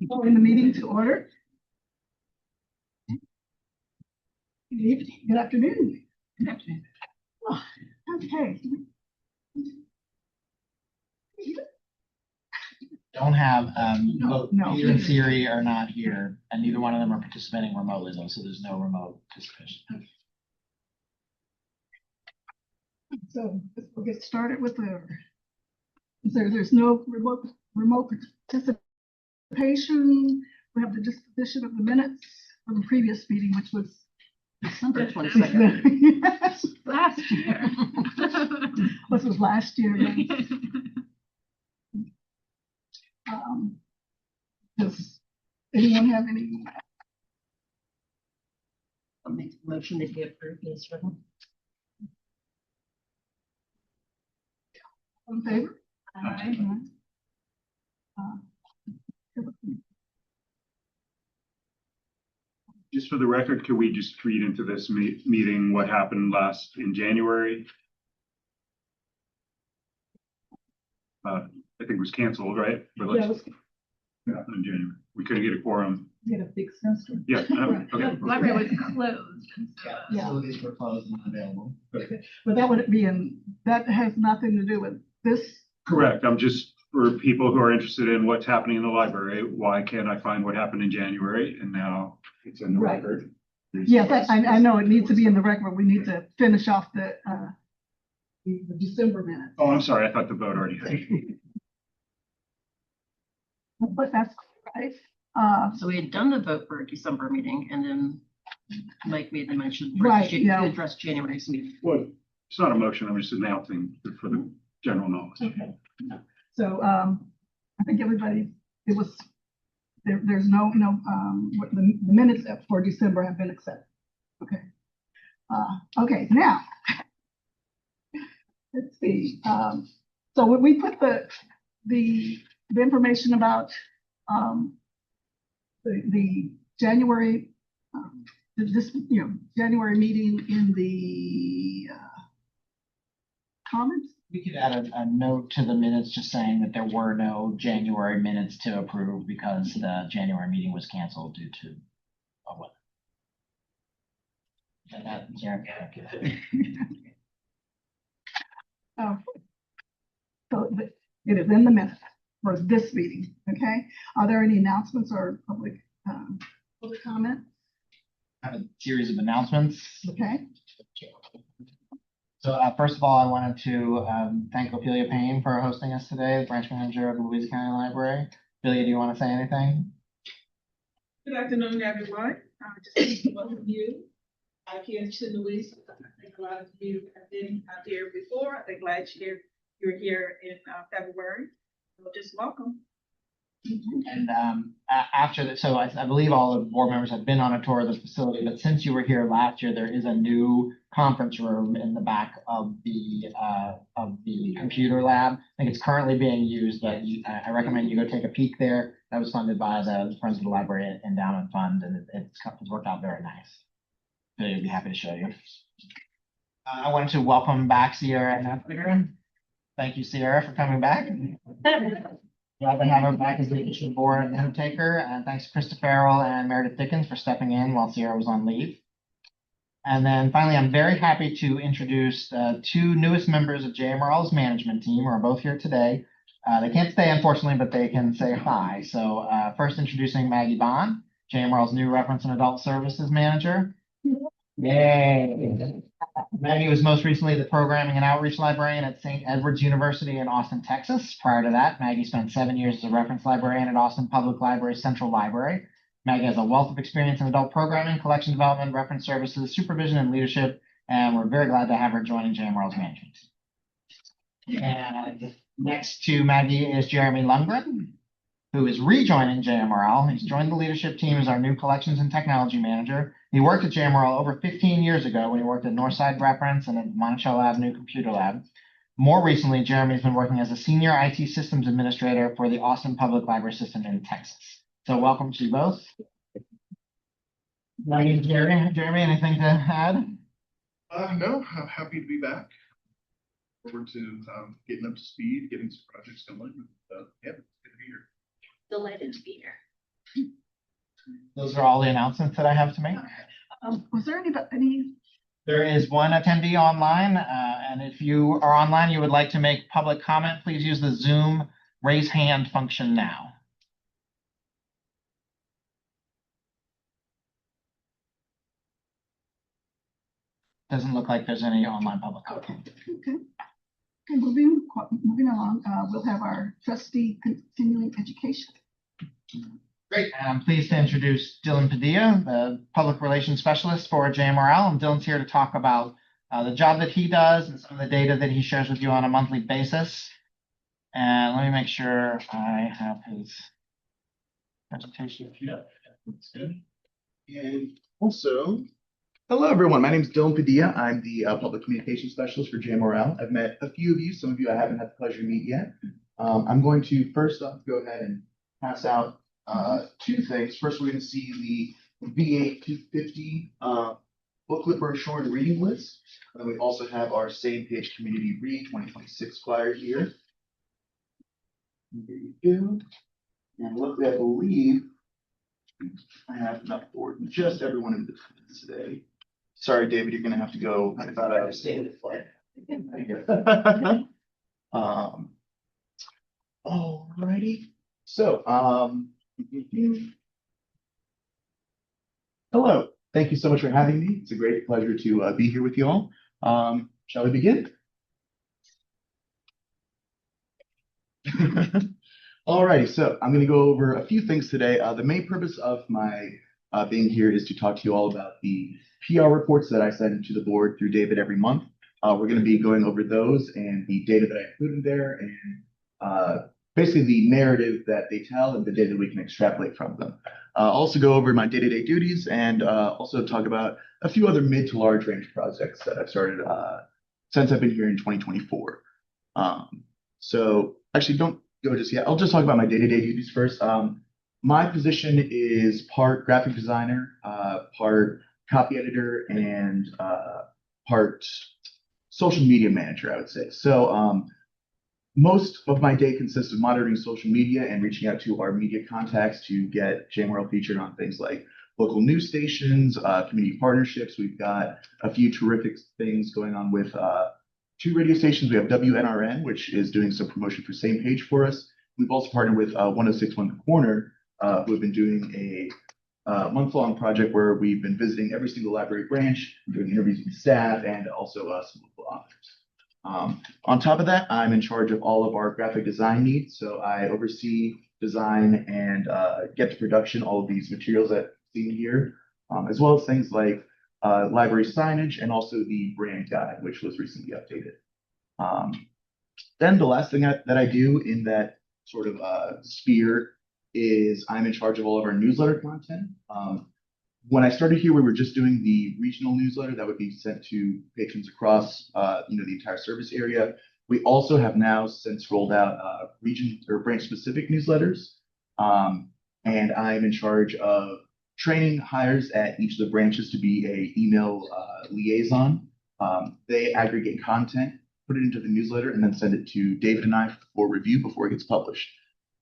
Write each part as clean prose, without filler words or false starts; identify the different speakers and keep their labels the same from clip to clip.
Speaker 1: Calling the meeting to order. Good evening. Good afternoon. Good afternoon. Oh, okay.
Speaker 2: Don't have
Speaker 1: No.
Speaker 2: Peter and Siri are not here, and neither one of them are participating remotely though, so there's no remote participation.
Speaker 1: So we'll get started with there's no remote participation. We have the disposition of the minutes from the previous meeting, which was December 22nd. Yes,
Speaker 3: Last year.
Speaker 1: This was last year. Right? Does anyone have any?
Speaker 3: I'll make the motion that we approve this for them.
Speaker 1: In favor?
Speaker 3: Aye.
Speaker 4: Just for the record, could we just read into this meeting what happened in January? I think it was canceled, right? But
Speaker 1: Yeah,
Speaker 4: in January. We couldn't get a quorum.
Speaker 1: we had a big snowstorm.
Speaker 4: Yeah.
Speaker 1: Right.
Speaker 4: Okay.
Speaker 3: The library was closed. And so,
Speaker 1: Yeah.
Speaker 2: Facilities were closed and unavailable.
Speaker 1: But that wouldn't be that has nothing to do with this.
Speaker 4: Correct. I'm just, for people who are interested in what's happening in the library, why can't I find what happened in January? And now it's in the
Speaker 1: Right.
Speaker 4: record.
Speaker 1: Yes, I know it needs to be in the record, but we need to finish off the December minutes.
Speaker 4: Oh, I'm sorry. I thought the vote already happened.
Speaker 1: But that's right.
Speaker 3: So we had done the vote for a December meeting, and then Mike made the mention
Speaker 1: Right,
Speaker 3: to
Speaker 1: yeah.
Speaker 3: address January's meeting.
Speaker 4: Well, it's not a motion. I'm just announcing for the general knowledge.
Speaker 1: Okay. So I think everybody, there's no, what the minutes for December have been accepted. Okay. Okay, now let's see. So when we put the information about the January January meeting in the comments.
Speaker 2: We could add a note to the minutes just saying that there were no January minutes to approve because the January meeting was canceled due to weather. And that,
Speaker 1: Oh, so it is in the minutes for this meeting. Okay. Are there any announcements or public comment?
Speaker 2: I have a series of announcements.
Speaker 1: Okay.
Speaker 2: So first of all, I wanted to thank Ophelia Payne for hosting us today, the branch manager of the Louisa County Library. Ophelia, do you want to say anything?
Speaker 5: Good afternoon, everyone. Just to welcome you out here to Louisa. I think a lot of you have been out here before. I'm glad you're here in February. So just welcome.
Speaker 2: And after that, so I believe all the board members have been on a tour of the facility, but since you were here last year, there is a new conference room in the back of the computer lab. I think it's currently being used, but I recommend you go take a peek there. That was funded by the Friends of the Library Endowment Fund, and it's worked out very nice. So I'd be happy to show you. I wanted to welcome back Sierra and thank you, Sierra, for coming back. Glad to have her back as the additional board note taker, and thanks to Krista Farrell and Meredith Dickens for stepping in while Sierra was on leave. And then finally, I'm very happy to introduce two newest members of JMRL's management team who are both here today. They can't stay, unfortunately, but they can say hi. So first introducing Maggie Bond, JMRL's new Reference and Adult Services Manager. Yay! Maggie was most recently the Programming and Outreach Librarian at St. Edward's University in Austin, Texas. Prior to that, Maggie spent 7 years as a reference librarian at Austin Public Library's Central Library. Maggie has a wealth of experience in adult programming, collection development, reference services, supervision, and leadership, and we're very glad to have her joining JMRL's management. And next to Maggie is Jeremy Lundgren, who is rejoining JMRL. He's joined the leadership team as our new Collections and Technology Manager. He worked at JMRL over 15 years ago when he worked at Northside Reference and at Monticello Avenue Computer Lab. More recently, Jeremy's been working as a Senior IT Systems Administrator for the Austin Public Library System in Texas. So welcome to you both. Maggie and Jeremy, anything to add?
Speaker 6: No, I'm happy to be back. Forward to getting up to speed, getting some projects going. Yeah, it's good to be here.
Speaker 7: Delighted to be here.
Speaker 2: Those are all the announcements that I have to make.
Speaker 1: Was there any,
Speaker 2: There is one attendee online, and if you are online, you would like to make public comment, please use the Zoom raise hand function now. Doesn't look like there's any online public comment.
Speaker 1: okay. Okay, moving along, we'll have our trustee continuing education.
Speaker 2: Great, and I'm pleased to introduce Dylan Padilla, the Public Relations Specialist for JMRL, and Dylan's here to talk about the job that he does and some of the data that he shares with you on a monthly basis. And let me make sure I have his presentation.
Speaker 6: Yeah, that's good. And also, hello everyone. My name is Dylan Padilla. I'm the Public Communications Specialist for JMRL. I've met a few of you. Some of you I haven't had the pleasure to meet yet. I'm going to first off go ahead and pass out two things. First, we're going to see the V8 250 booklet brochure and reading list. And then we also have our Same Page Community Read 2026 flyer here. There you go. And luckily, I believe I have enough for just everyone in attendance today. Sorry, David, you're going to have to go. I thought I was staying the flight. Alrighty. So, hello. Thank you so much for having me. It's a great pleasure to be here with you all. Shall we begin? Alrighty, so I'm going to go over a few things today. The main purpose of my being here is to talk to you all about the PR reports that I send to the board through David every month. We're going to be going over those and the data that I included there and basically the narrative that they tell and the data we can extrapolate from them. I'll also go over my day-to-day duties and also talk about a few other mid to large range projects that I've started since I've been here in 2024. So actually don't go just yet. I'll just talk about my day-to-day duties first. My position is part graphic designer, part copy editor, and part social media manager, I would say. So most of my day consists of monitoring social media and reaching out to our media contacts to get JMRL featured on things like local news stations, community partnerships. We've got a few terrific things going on with two radio stations. We have WNRN, which is doing some promotion for Same Page for us. We've also partnered with 1061 The Corner, who have been doing a month-long project where we've been visiting every single library branch, doing interviews with staff, and also some local authors. On top of that, I'm in charge of all of our graphic design needs. So I oversee design and get to production all of these materials that you see here, as well as things like library signage and also the brand guide, which was recently updated. Then the last thing that I do in that sort of sphere is I'm in charge of all of our newsletter content. When I started here, we were just doing the regional newsletter that would be sent to patrons across the entire service area. We also have now since rolled out region or branch specific newsletters. And I'm in charge of training hires at each of the branches to be a email liaison. They aggregate content, put it into the newsletter, and then send it to David and I for review before it gets published.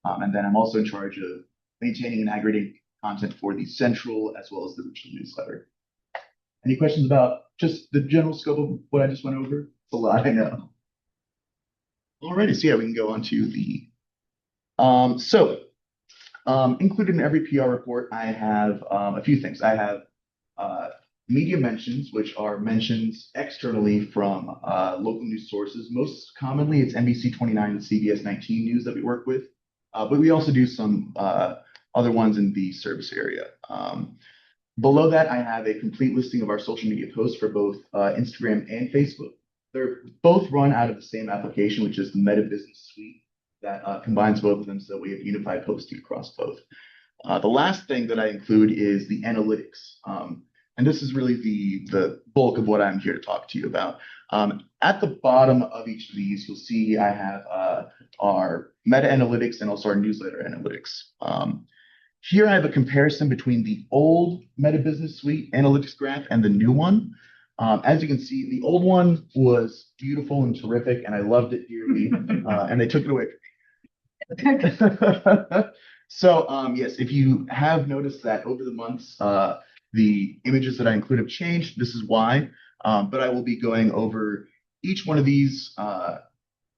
Speaker 6: And then I'm also in charge of maintaining and aggregating content for the central as well as the regional newsletter. Any questions about just the general scope of what I just went over? It's a lot, I know. Alrighty, so yeah, we can go on to the included in every PR report, I have a few things. I have media mentions, which are mentions externally from local news sources. Most commonly, it's NBC 29 and CBS 19 News that we work with, but we also do some other ones in the service area. Below that, I have a complete listing of our social media posts for both Instagram and Facebook. They're both run out of the same application, which is the Meta Business Suite that combines both of them so that we have unified posting across both. The last thing that I include is the analytics. And this is really the bulk of what I'm here to talk to you about. At the bottom of each of these, you'll see I have our meta analytics and also our newsletter analytics. Here I have a comparison between the old Meta Business Suite analytics graph and the new one. As you can see, the old one was beautiful and terrific, and I loved it dearly, and they took it away from me. So, yes, if you have noticed that over the months, the images that I include have changed, this is why. But I will be going over each one of these,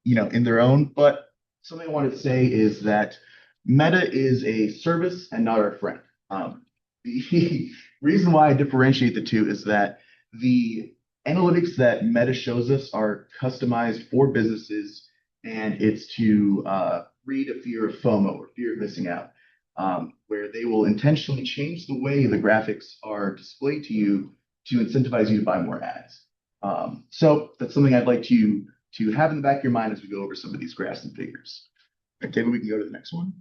Speaker 6: in their own. But something I want to say is that Meta is a service and not our friend. The reason why I differentiate the two is that the analytics that Meta shows us are customized for businesses, and it's to read a fear of FOMO or fear of missing out, where they will intentionally change the way the graphics are displayed to you to incentivize you to buy more ads. So that's something I'd like to have in the back of your mind as we go over some of these graphs and figures. All right, David, we can go to the next one.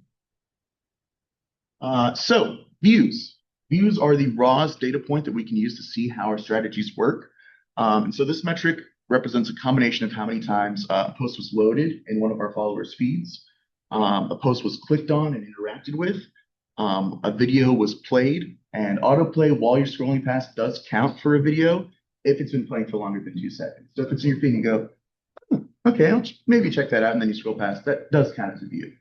Speaker 6: So views. Views are the rawest data point that we can use to see how our strategies work. And so this metric represents a combination of how many times a post was loaded in one of our followers' feeds, a post was clicked on and interacted with, a video was played, and autoplay while you're scrolling past does count for a video if it's been playing for longer than 2 seconds. So if it's in your feed and you go, okay, I'll maybe check that out, and then you scroll past, that does count as a view.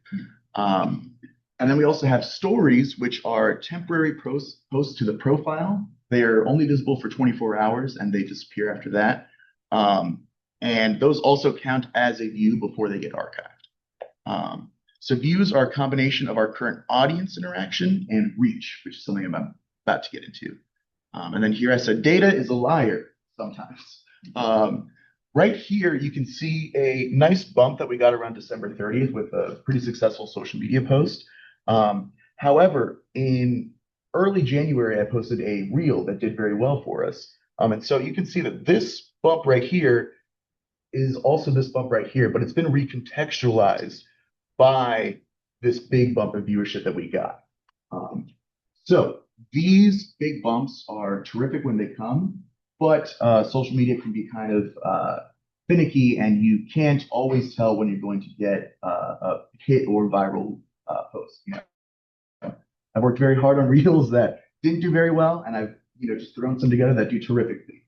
Speaker 6: And then we also have stories, which are temporary posts to the profile. They are only visible for 24 hours and they disappear after that. And those also count as a view before they get archived. So views are a combination of our current audience interaction and reach, which is something I'm about to get into. And then here I said data is a liar sometimes. Right here, you can see a nice bump that we got around December 30th with a pretty successful social media post. However, in early January, I posted a reel that did very well for us. And so you can see that this bump right here is also this bump right here, but it's been recontextualized by this big bump of viewership that we got. So these big bumps are terrific when they come, but social media can be kind of finicky, and you can't always tell when you're going to get a hit or viral post. I've worked very hard on reels that didn't do very well, and I've just thrown some together that do terrifically.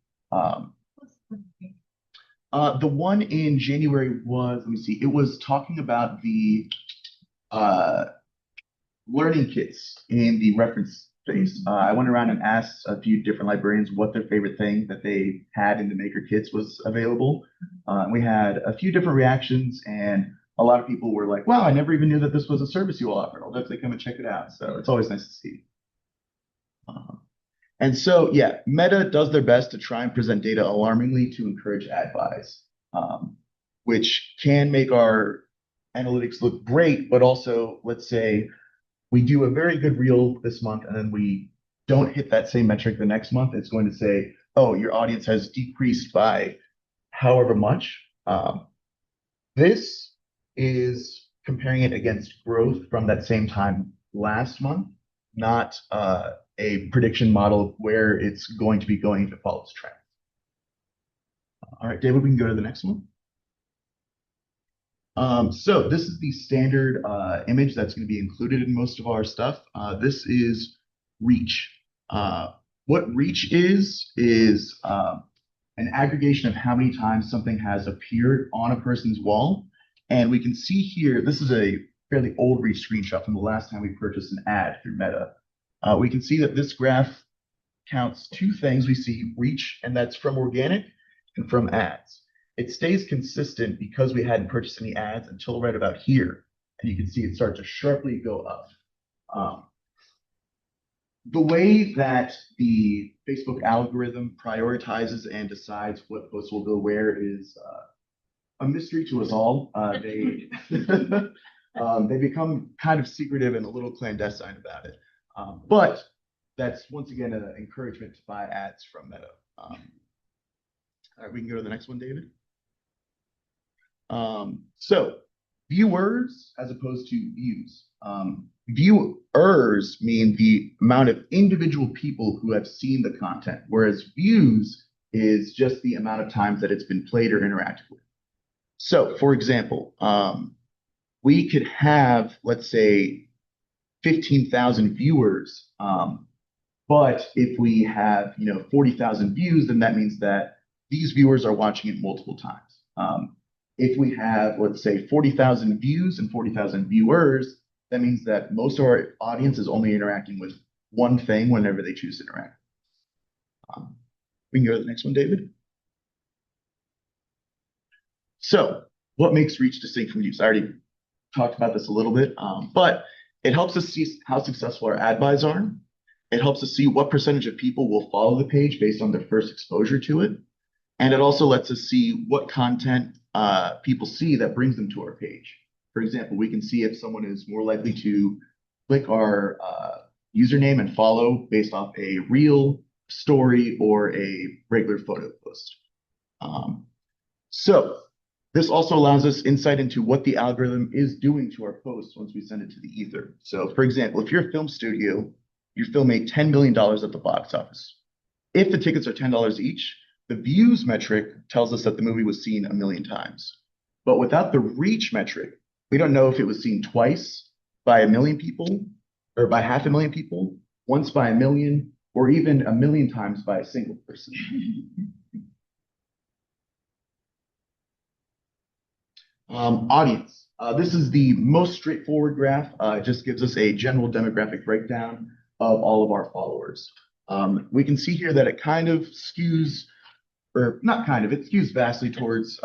Speaker 6: The one in January was, let me see, it was talking about the learning kits in the reference space. I went around and asked a few different librarians what their favorite thing that they had in the maker kits was available. We had a few different reactions, and a lot of people were like, wow, I never even knew that this was a service you all offered. I'll definitely come and check it out. So it's always nice to see. And so, yeah, Meta does their best to try and present data alarmingly to encourage ad buys, which can make our analytics look great, but also, let's say we do a very good reel this month and then we don't hit that same metric the next month. It's going to say, oh, your audience has decreased by however much. This is comparing it against growth from that same time last month, not a prediction model of where it's going to be going if it follows trend. All right, David, we can go to the next one. So this is the standard image that's going to be included in most of our stuff. This is reach. What reach is an aggregation of how many times something has appeared on a person's wall. And we can see here, this is a fairly old reach screenshot from the last time we purchased an ad through Meta. We can see that this graph counts two things. We see reach, and that's from organic and from ads. It stays consistent because we hadn't purchased any ads until right about here. And you can see it start to sharply go up. The way that the Facebook algorithm prioritizes and decides what posts will go where is a mystery to us all. They become kind of secretive and a little clandestine about it. But that's, once again, an encouragement to buy ads from Meta. All right, we can go to the next one, David. So viewers as opposed to views. Viewers mean the amount of individual people who have seen the content, whereas views is just the amount of times that it's been played or interacted with. So, for example, we could have, let's say, 15,000 viewers But if we have, 40,000 views, then that means that these viewers are watching it multiple times. If we have, let's say, 40,000 views and 40,000 viewers, that means that most of our audience is only interacting with one thing whenever they choose to interact. We can go to the next one, David. So what makes reach distinct from use? I already talked about this a little bit, but it helps us see how successful our ad buys are. It helps us see what percentage of people will follow the page based on their first exposure to it. And it also lets us see what content people see that brings them to our page. For example, we can see if someone is more likely to click our username and follow based off a reel, story, or a regular photo post. So this also allows us insight into what the algorithm is doing to our posts once we send it to the ether. So for example, if you're a film studio, your film made $10 million at the box office. If the tickets are $10 each, the views metric tells us that the movie was seen 1 million times. But without the reach metric, we don't know if it was seen twice by 1 million people, or by 500,000 people, once by 1 million, or even 1 million times by a single person. Audience. This is the most straightforward graph. It just gives us a general demographic breakdown of all of our followers. We can see here that it kind of skews, or not kind of, it skews vastly towards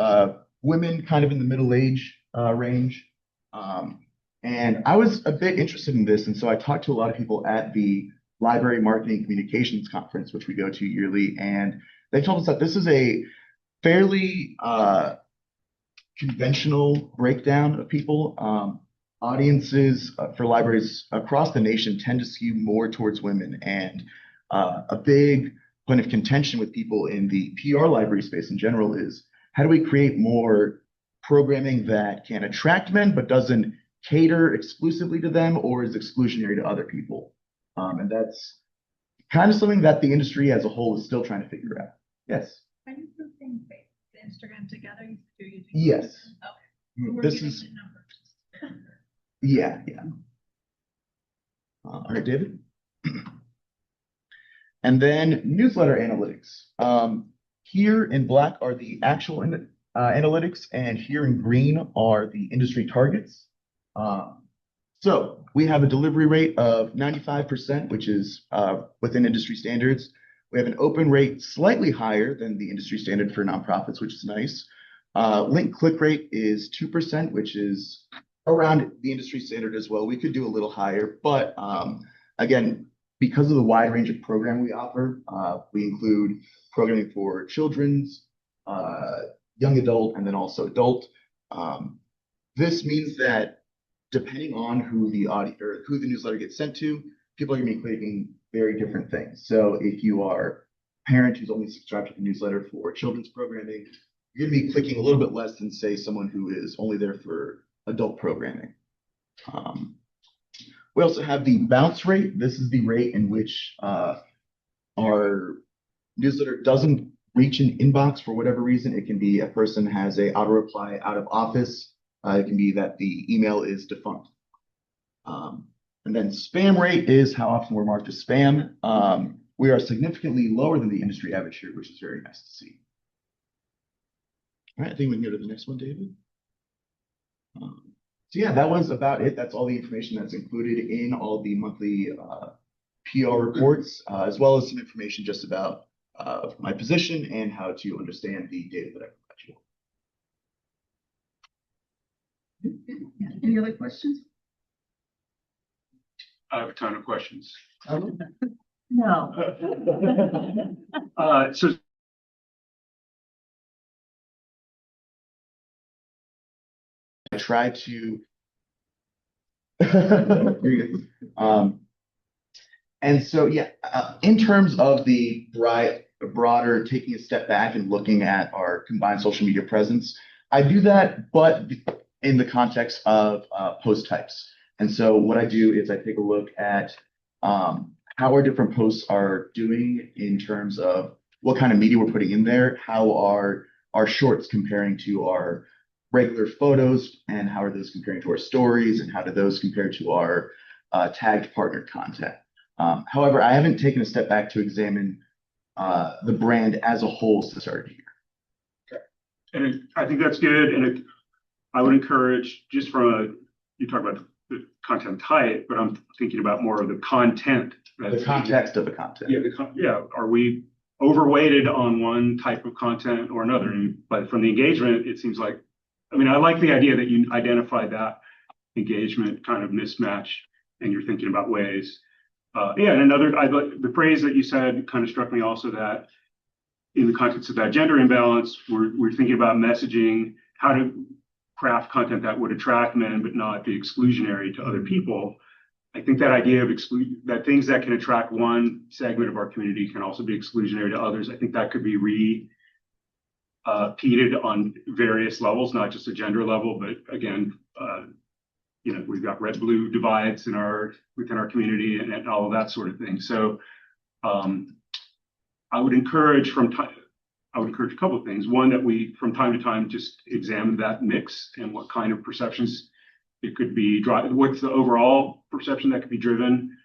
Speaker 6: women kind of in the middle age range. And I was a bit interested in this, and so I talked to a lot of people at the Library Marketing Communications Conference, which we go to yearly, and they told us that this is a fairly conventional breakdown of people. Audiences for libraries across the nation tend to skew more towards women, and a big point of contention with people in the PR library space in general is how do we create more programming that can attract men but doesn't cater exclusively to them or is exclusionary to other people. And that's kind of something that the industry as a whole is still trying to figure out. Yes.
Speaker 8: Are you putting Instagram together? Do you do
Speaker 6: Yes.
Speaker 8: Okay. We're
Speaker 6: This
Speaker 8: getting
Speaker 6: is
Speaker 8: the numbers.
Speaker 6: yeah. All right, David. And then newsletter analytics. Here in black are the actual analytics, and here in green are the industry targets. So we have a delivery rate of 95%, which is within industry standards. We have an open rate slightly higher than the industry standard for nonprofits, which is nice. Link click rate is 2%, which is around the industry standard as well. We could do a little higher, but again, because of the wide range of program we offer, we include programming for children's, young adult, and then also adult. This means that depending on who the newsletter gets sent to, people are going to be clicking very different things. So if you are a parent who's only subscribed to the newsletter for children's programming, you're going to be clicking a little bit less than, say, someone who is only there for adult programming. We also have the bounce rate. This is the rate in which our newsletter doesn't reach an inbox for whatever reason. It can be a person has a auto reply out of office. It can be that the email is defunct. And then spam rate is how often we're marked as spam. We are significantly lower than the industry average here, which is very nice to see. All right, I think we can go to the next one, David. So yeah, that was about it. That's all the information that's included in all the monthly PR reports, as well as some information just about my position and how to understand the data that I provide you.
Speaker 1: Any other questions?
Speaker 4: I have a ton of questions.
Speaker 3: No.
Speaker 4: So
Speaker 6: I try to and so yeah, in terms of the broader taking a step back and looking at our combined social media presence, I do that, but in the context of post types. And so what I do is I take a look at how our different posts are doing in terms of what kind of media we're putting in there, how are our shorts comparing to our regular photos, and how are those comparing to our stories, and how do those compare to our tagged partner content. However, I haven't taken a step back to examine the brand as a whole since I started here.
Speaker 4: And I think that's good. And I would encourage just you talk about the content type, but I'm thinking about more of the content.
Speaker 6: The context of the content.
Speaker 4: Yeah, are we overweighted on one type of content or another? But from the engagement, it seems like, I mean, I like the idea that you identify that engagement kind of mismatch and you're thinking about ways. And the phrase that you said kind of struck me also, that in the context of that gender imbalance, we're thinking about messaging, how to craft content that would attract men but not be exclusionary to other people. I think that idea of that things that can attract one segment of our community can also be exclusionary to others. I think that could be repeated on various levels, not just a gender level, but again, we've got red-blue divides within our community and all of that sort of thing. So I would encourage a couple of things. One, that we from time to time just examine that mix and what kind of perceptions it could be what's the overall perception that could be driven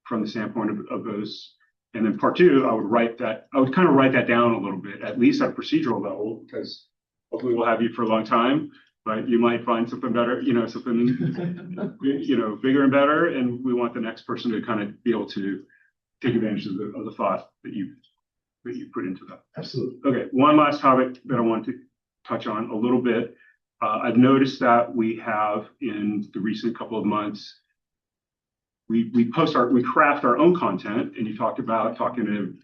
Speaker 4: from the standpoint of those. And then part two, I would kind of write that down a little bit, at least at a procedural level, because hopefully we'll have you for a long time, but you might find something better, something, bigger and better. And we want the next person to kind of be able to take advantage of the thought that you put into that.
Speaker 6: Absolutely.
Speaker 4: Okay, one last topic that I want to touch on a little bit. I've noticed that we have in the recent couple of months, we craft our own content, and you talked about talking to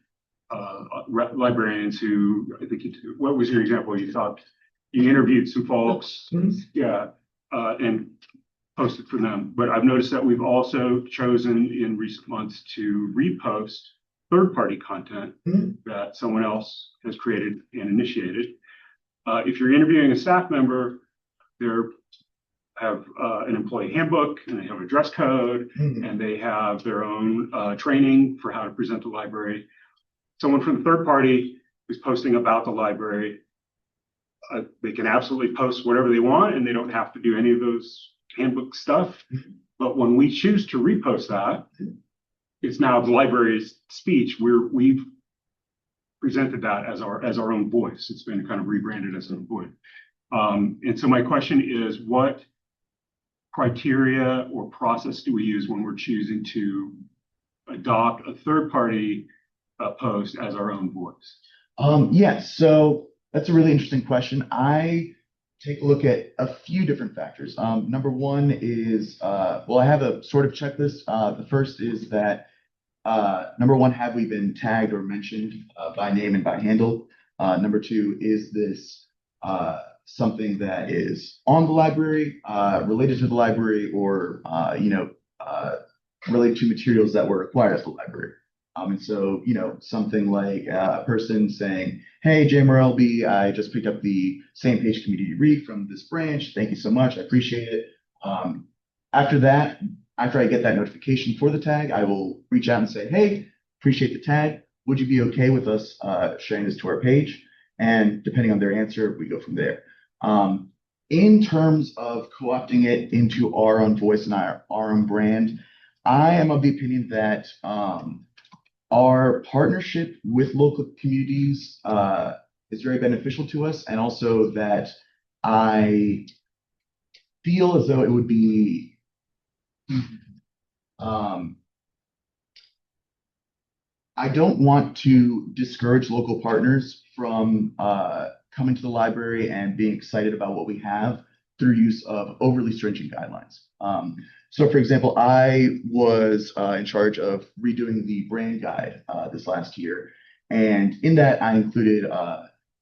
Speaker 4: librarians who, I think what was your example? You interviewed some folks, yeah, and posted for them. But I've noticed that we've also chosen in recent months to repost third-party content that someone else has created and initiated. If you're interviewing a staff member, they have an employee handbook, and they have a dress code, and they have their own training for how to present the library. Someone from the third party who's posting about the library, they can absolutely post whatever they want, and they don't have to do any of those handbook stuff. But when we choose to repost that, it's now the library's speech. We've presented that as our own voice. It's been kind of rebranded as our voice. And so my question is, what criteria or process do we use when we're choosing to adopt a third-party post as our own voice?
Speaker 6: So that's a really interesting question. I take a look at a few different factors. Number one is, I have a sort of checklist. The first is that, number one, have we been tagged or mentioned by name and by handle? Number two, is this something that is on the library, related to the library, or related to materials that were acquired at the library? And so, something like a person saying, "Hey, JMRLB, I just picked up the Same Page Community Read from this branch. Thank you so much. I appreciate it." After I get that notification for the tag, I will reach out and say, "Hey, appreciate the tag. Would you be okay with us sharing this to our page?" And depending on their answer, we go from there. In terms of co-opting it into our own voice and our own brand, I am of the opinion that our partnership with local communities is very beneficial to us, and also that I feel as though it would be I don't want to discourage local partners from coming to the library and being excited about what we have through use of overly stringent guidelines. So, for example, I was in charge of redoing the brand guide this last year. And in that, I included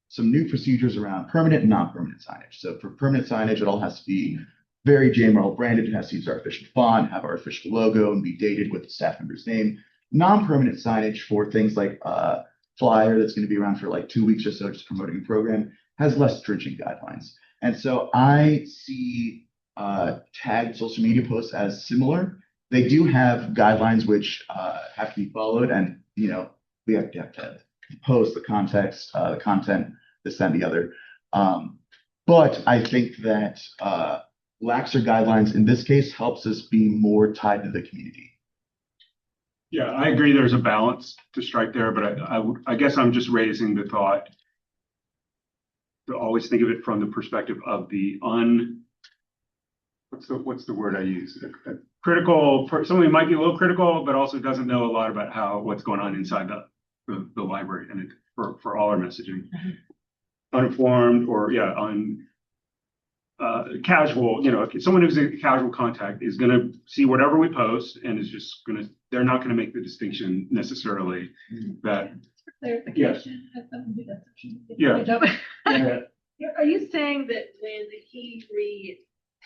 Speaker 6: some new procedures around permanent and non-permanent signage. So for permanent signage, it all has to be very JMRL branded. It has to use our official font, have our official logo, and be dated with the staff member's name. Non-permanent signage for things like flyer that's going to be around for like 2 weeks or so, just promoting a program, has less stringent guidelines. And so I see tagged social media posts as similar. They do have guidelines which have to be followed, and we have to post the context, the content, this, that, and the other. But I think that laxer guidelines in this case helps us be more tied to the community.
Speaker 4: Yeah, I agree. There's a balance to strike there, but I guess I'm just raising the thought to always think of it from the perspective of the what's the word I use? Critical, somebody might be a little critical, but also doesn't know a lot about what's going on inside the library and for all our messaging. Uninformed or casual, someone who's in casual contact is going to see whatever we post and is just they're not going to make the distinction necessarily that.
Speaker 8: Clarification. As someone who does social media,
Speaker 4: Yeah.
Speaker 8: I don't-
Speaker 4: Yeah.
Speaker 8: Are you saying that when he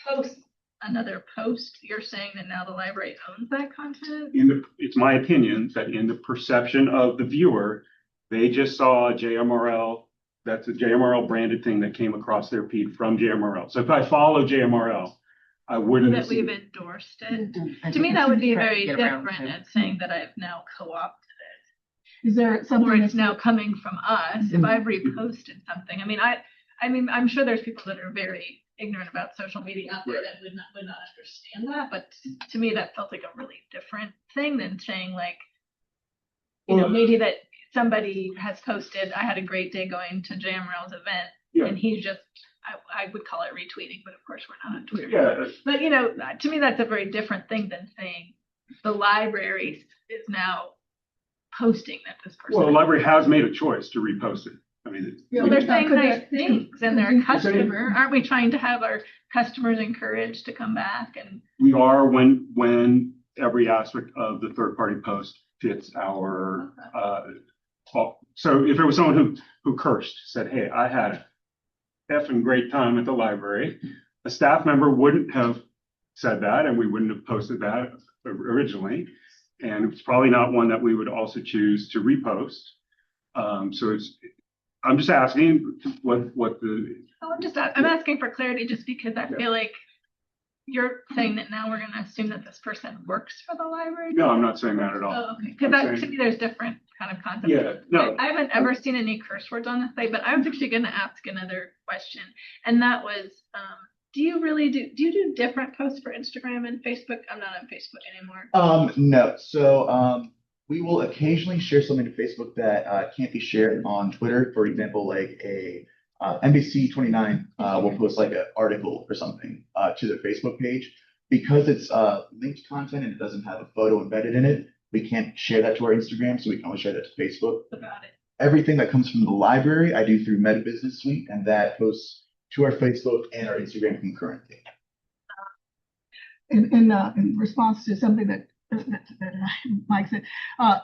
Speaker 8: reposts another post, you're saying that now the library owns that content?
Speaker 4: It's my opinion that in the perception of the viewer, they just saw JMRL. That's a JMRL branded thing that came across their feed from JMRL. So if I follow JMRL, I wouldn't.
Speaker 8: That we've endorsed it. To me, that would be very different than saying that I've now co-opted it.
Speaker 1: Is there
Speaker 8: Or
Speaker 1: something
Speaker 8: it's
Speaker 1: that's
Speaker 8: now coming from us. If I've reposted something, I mean, I'm sure there's people that are very ignorant about social media out there that would not understand that. But to me, that felt like a really different thing than saying like, maybe that somebody has posted, I had a great day going to JMRL's event, and he just, I would call it retweeting, but of course we're not on Twitter.
Speaker 4: Yeah.
Speaker 8: But to me, that's a very different thing than saying the library is now posting that this person.
Speaker 4: Well, the library has made a choice to repost it. I mean,
Speaker 8: Well, they're saying nice things, and they're a customer. Aren't we trying to have our customers encouraged to come back? And
Speaker 4: we are when every aspect of the third party post fits our. So if there was someone who cursed, said, "Hey, I had a effing great time at the library," a staff member wouldn't have said that, and we wouldn't have posted that originally. And it's probably not one that we would also choose to repost. So I'm just asking what the.
Speaker 8: I'm asking for clarity just because I feel like you're saying that now we're going to assume that this person works for the library.
Speaker 4: No, I'm not saying that at all.
Speaker 8: Oh, okay. Because to me, there's different kind of concepts.
Speaker 4: Yeah, no.
Speaker 8: I haven't ever seen any curse words on the site, but I was actually going to ask another question, and that was, do you do different posts for Instagram and Facebook? I'm not on Facebook anymore.
Speaker 6: No. So we will occasionally share something to Facebook that can't be shared on Twitter. For example, like a NBC 29 will post like an article or something to their Facebook page. Because it's linked content and it doesn't have a photo embedded in it, we can't share that to our Instagram, so we can only share that to Facebook.
Speaker 8: About it.
Speaker 6: Everything that comes from the library, I do through Meta Business Suite, and that posts to our Facebook and our Instagram concurrently.
Speaker 1: in response to something that Mike said,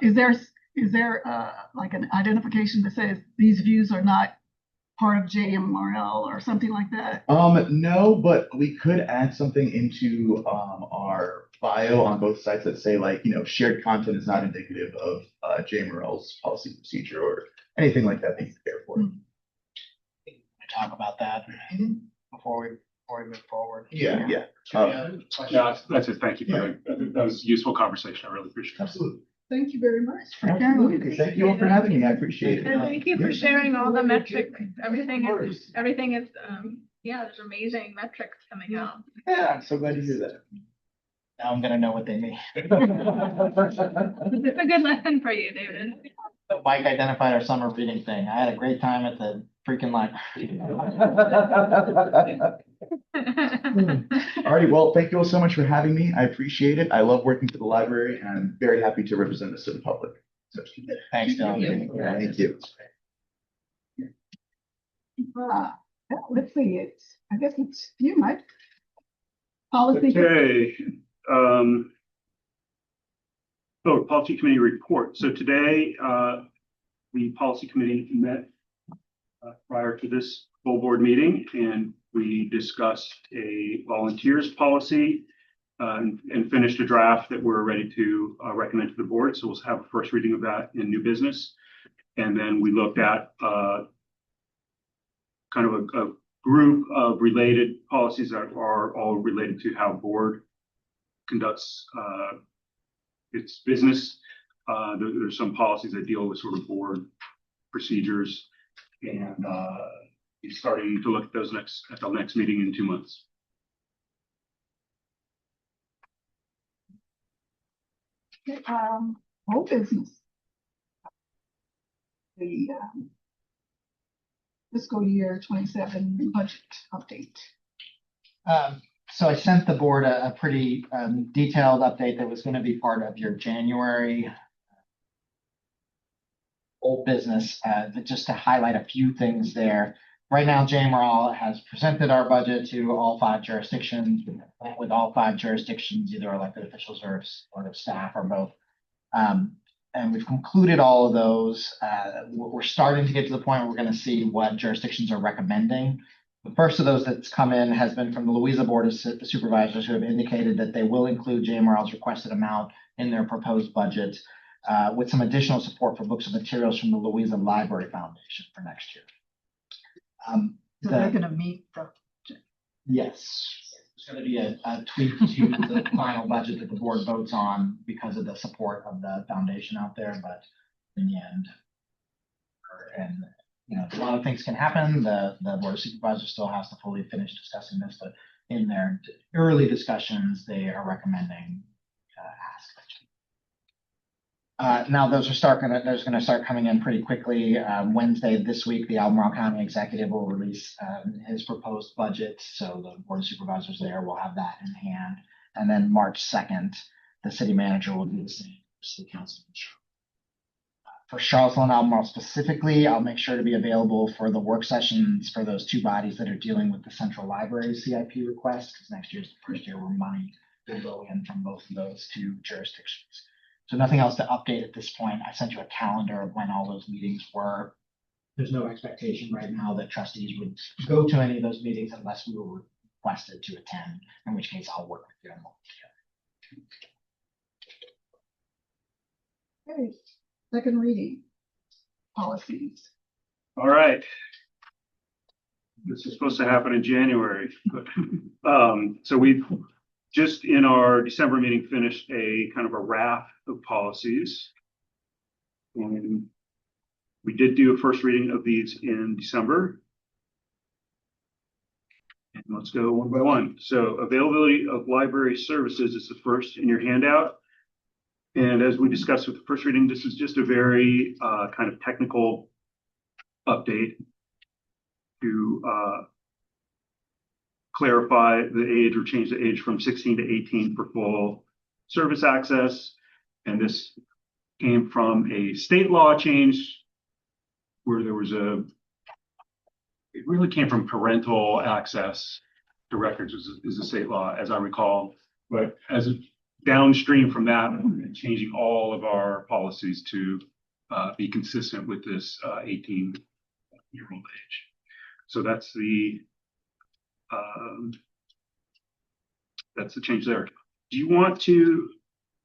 Speaker 1: is there like an identification that says these views are not part of JMRL or something like that?
Speaker 6: No, but we could add something into our bio on both sites that say like, shared content is not indicative of JMRL's policy procedure or anything like that you care for.
Speaker 2: Talk about that before we move forward.
Speaker 6: Yeah.
Speaker 4: Yeah, that's it. Thank you for that. That was a useful conversation. I really appreciate it.
Speaker 6: Absolutely.
Speaker 1: Thank you very much for sharing with
Speaker 6: Absolutely.
Speaker 1: us.
Speaker 6: Thank you all for having me. I appreciate it.
Speaker 8: And thank you for sharing all the metrics. Everything is, there's amazing metrics coming out.
Speaker 6: Yeah, I'm so glad to hear that.
Speaker 2: Now I'm gonna know what they mean.
Speaker 8: It's a good lesson for you, David.
Speaker 2: Mike identified our summer reading thing. I had a great time at the freaking library.
Speaker 6: Alrighty, well, thank you all so much for having me. I appreciate it. I love working for the library, and I'm very happy to represent this to the public. So,
Speaker 2: Thanks, Dylan.
Speaker 6: thank you.
Speaker 1: Let's see, I guess it's you, Mike. Policy.
Speaker 4: Okay. Policy committee report. So today, the policy committee met prior to this full board meeting, and we discussed a volunteers policy and finished a draft that we're ready to recommend to the board. So we'll have a first reading of that in new business. And then we looked at kind of a group of related policies that are all related to how board conducts its business. There's some policies that deal with sort of board procedures, and he's starting to look at those at the next meeting in 2 months.
Speaker 1: Whole business. The fiscal year 27 budget update.
Speaker 2: So I sent the board a pretty detailed update that was going to be part of your January old business, just to highlight a few things there. Right now, JMRL has presented our budget to all 5 jurisdictions, with all 5 jurisdictions, either elected officials or staff or both. And we've concluded all of those. We're starting to get to the point where we're going to see what jurisdictions are recommending. The first of those that's come in has been from the Louisa Board of Supervisors, who have indicated that they will include JMRL's requested amount in their proposed budget, with some additional support for books and materials from the Louisa Library Foundation for next year.
Speaker 1: So they're gonna meet the.
Speaker 2: Yes, it's going to be a tweak to the final budget that the board votes on because of the support of the foundation out there, but in the end, and you know, a lot of things can happen. The board of supervisors still has to fully finish discussing this, but in their early discussions, they are recommending ask. Now those are going to start coming in pretty quickly. Wednesday this week, the Albemarle County Executive will release his proposed budget, so the board of supervisors there will have that in hand. And then March 2nd, the city manager will do the same for city council. For Charlottesville and Albemarle specifically, I'll make sure to be available for the work sessions for those 2 bodies that are dealing with the central library CIP request, because next year's the first year where money will go in from both of those 2 jurisdictions. So nothing else to update at this point. I sent you a calendar of when all those meetings were. There's no expectation right now that trustees would go to any of those meetings unless we were requested to attend, in which case I'll work with you on all together.
Speaker 1: Okay, second reading. Policies.
Speaker 4: All right. This is supposed to happen in January. So we've just in our December meeting finished a kind of a raft of policies. And we did do a first reading of these in December. And let's go one by one. So availability of library services is the first in your handout. And as we discussed with the first reading, this is just a very kind of technical update to clarify the age or change the age from 16 to 18 for full service access. And this came from a state law change where there was it really came from parental access to records is a state law, as I recall. But as downstream from that, we're changing all of our policies to be consistent with this 18-year-old age. So that's the change there. Do you want to,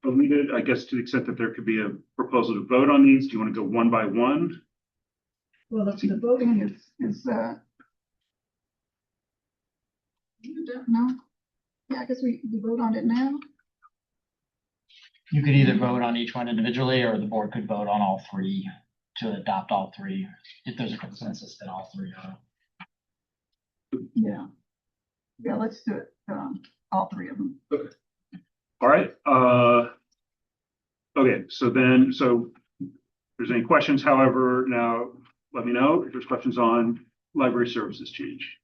Speaker 4: Alita, I guess to the extent that there could be a proposal to vote on these, do you want to go one by one?
Speaker 1: Well, the voting is no. Yeah, I guess we vote on it now.
Speaker 2: You could either vote on each one individually, or the board could vote on all 3 to adopt all 3, if there's a consensus that all 3 are.
Speaker 1: Yeah. Yeah, let's do it. All 3 of them.
Speaker 4: Okay. All right. Okay. So if there's any questions, however, now let me know if there's questions on library services change.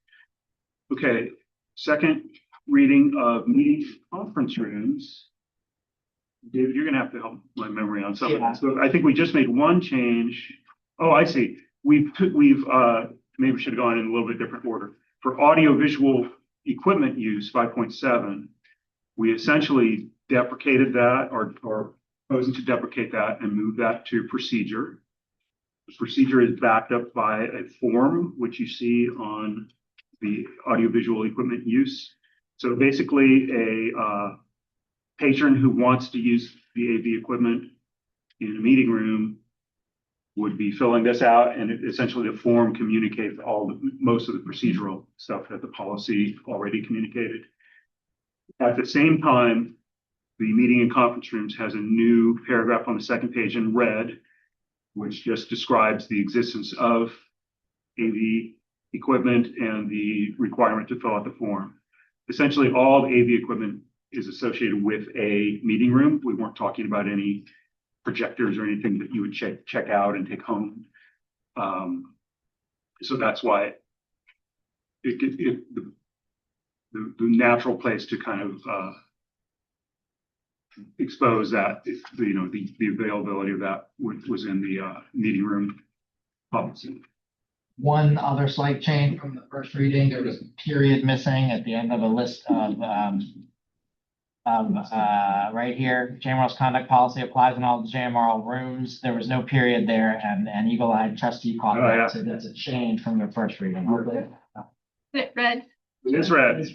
Speaker 4: Okay. Second reading of meeting conference rooms. David, you're gonna have to help my memory on something. Yeah. So I think we just made one change. Oh, I see. We've maybe we should have gone in a little bit different order. For audiovisual equipment use 5.7, we essentially deprecated that or proposing to deprecate that and move that to procedure. The procedure is backed up by a form, which you see on the audiovisual equipment use. So basically a patron who wants to use the AV equipment in a meeting room would be filling this out, and essentially the form communicates most of the procedural stuff that the policy already communicated. At the same time, the meeting and conference rooms has a new paragraph on the second page in red, which just describes the existence of AV equipment and the requirement to fill out the form. Essentially, all the AV equipment is associated with a meeting room. We weren't talking about any projectors or anything that you would check out and take home. So that's why the natural place to kind of expose that, the availability of that was in the meeting room policy.
Speaker 2: One other slight change from the first reading, there was a period missing at the end of a list of right here, JMRL's conduct policy applies in all the JMRL rooms. There was no period there, and Eagle-eyed trustee caught
Speaker 4: Oh,
Speaker 2: that,
Speaker 4: yeah.
Speaker 2: so that's a change from your first reading.
Speaker 8: It read,
Speaker 4: It is red.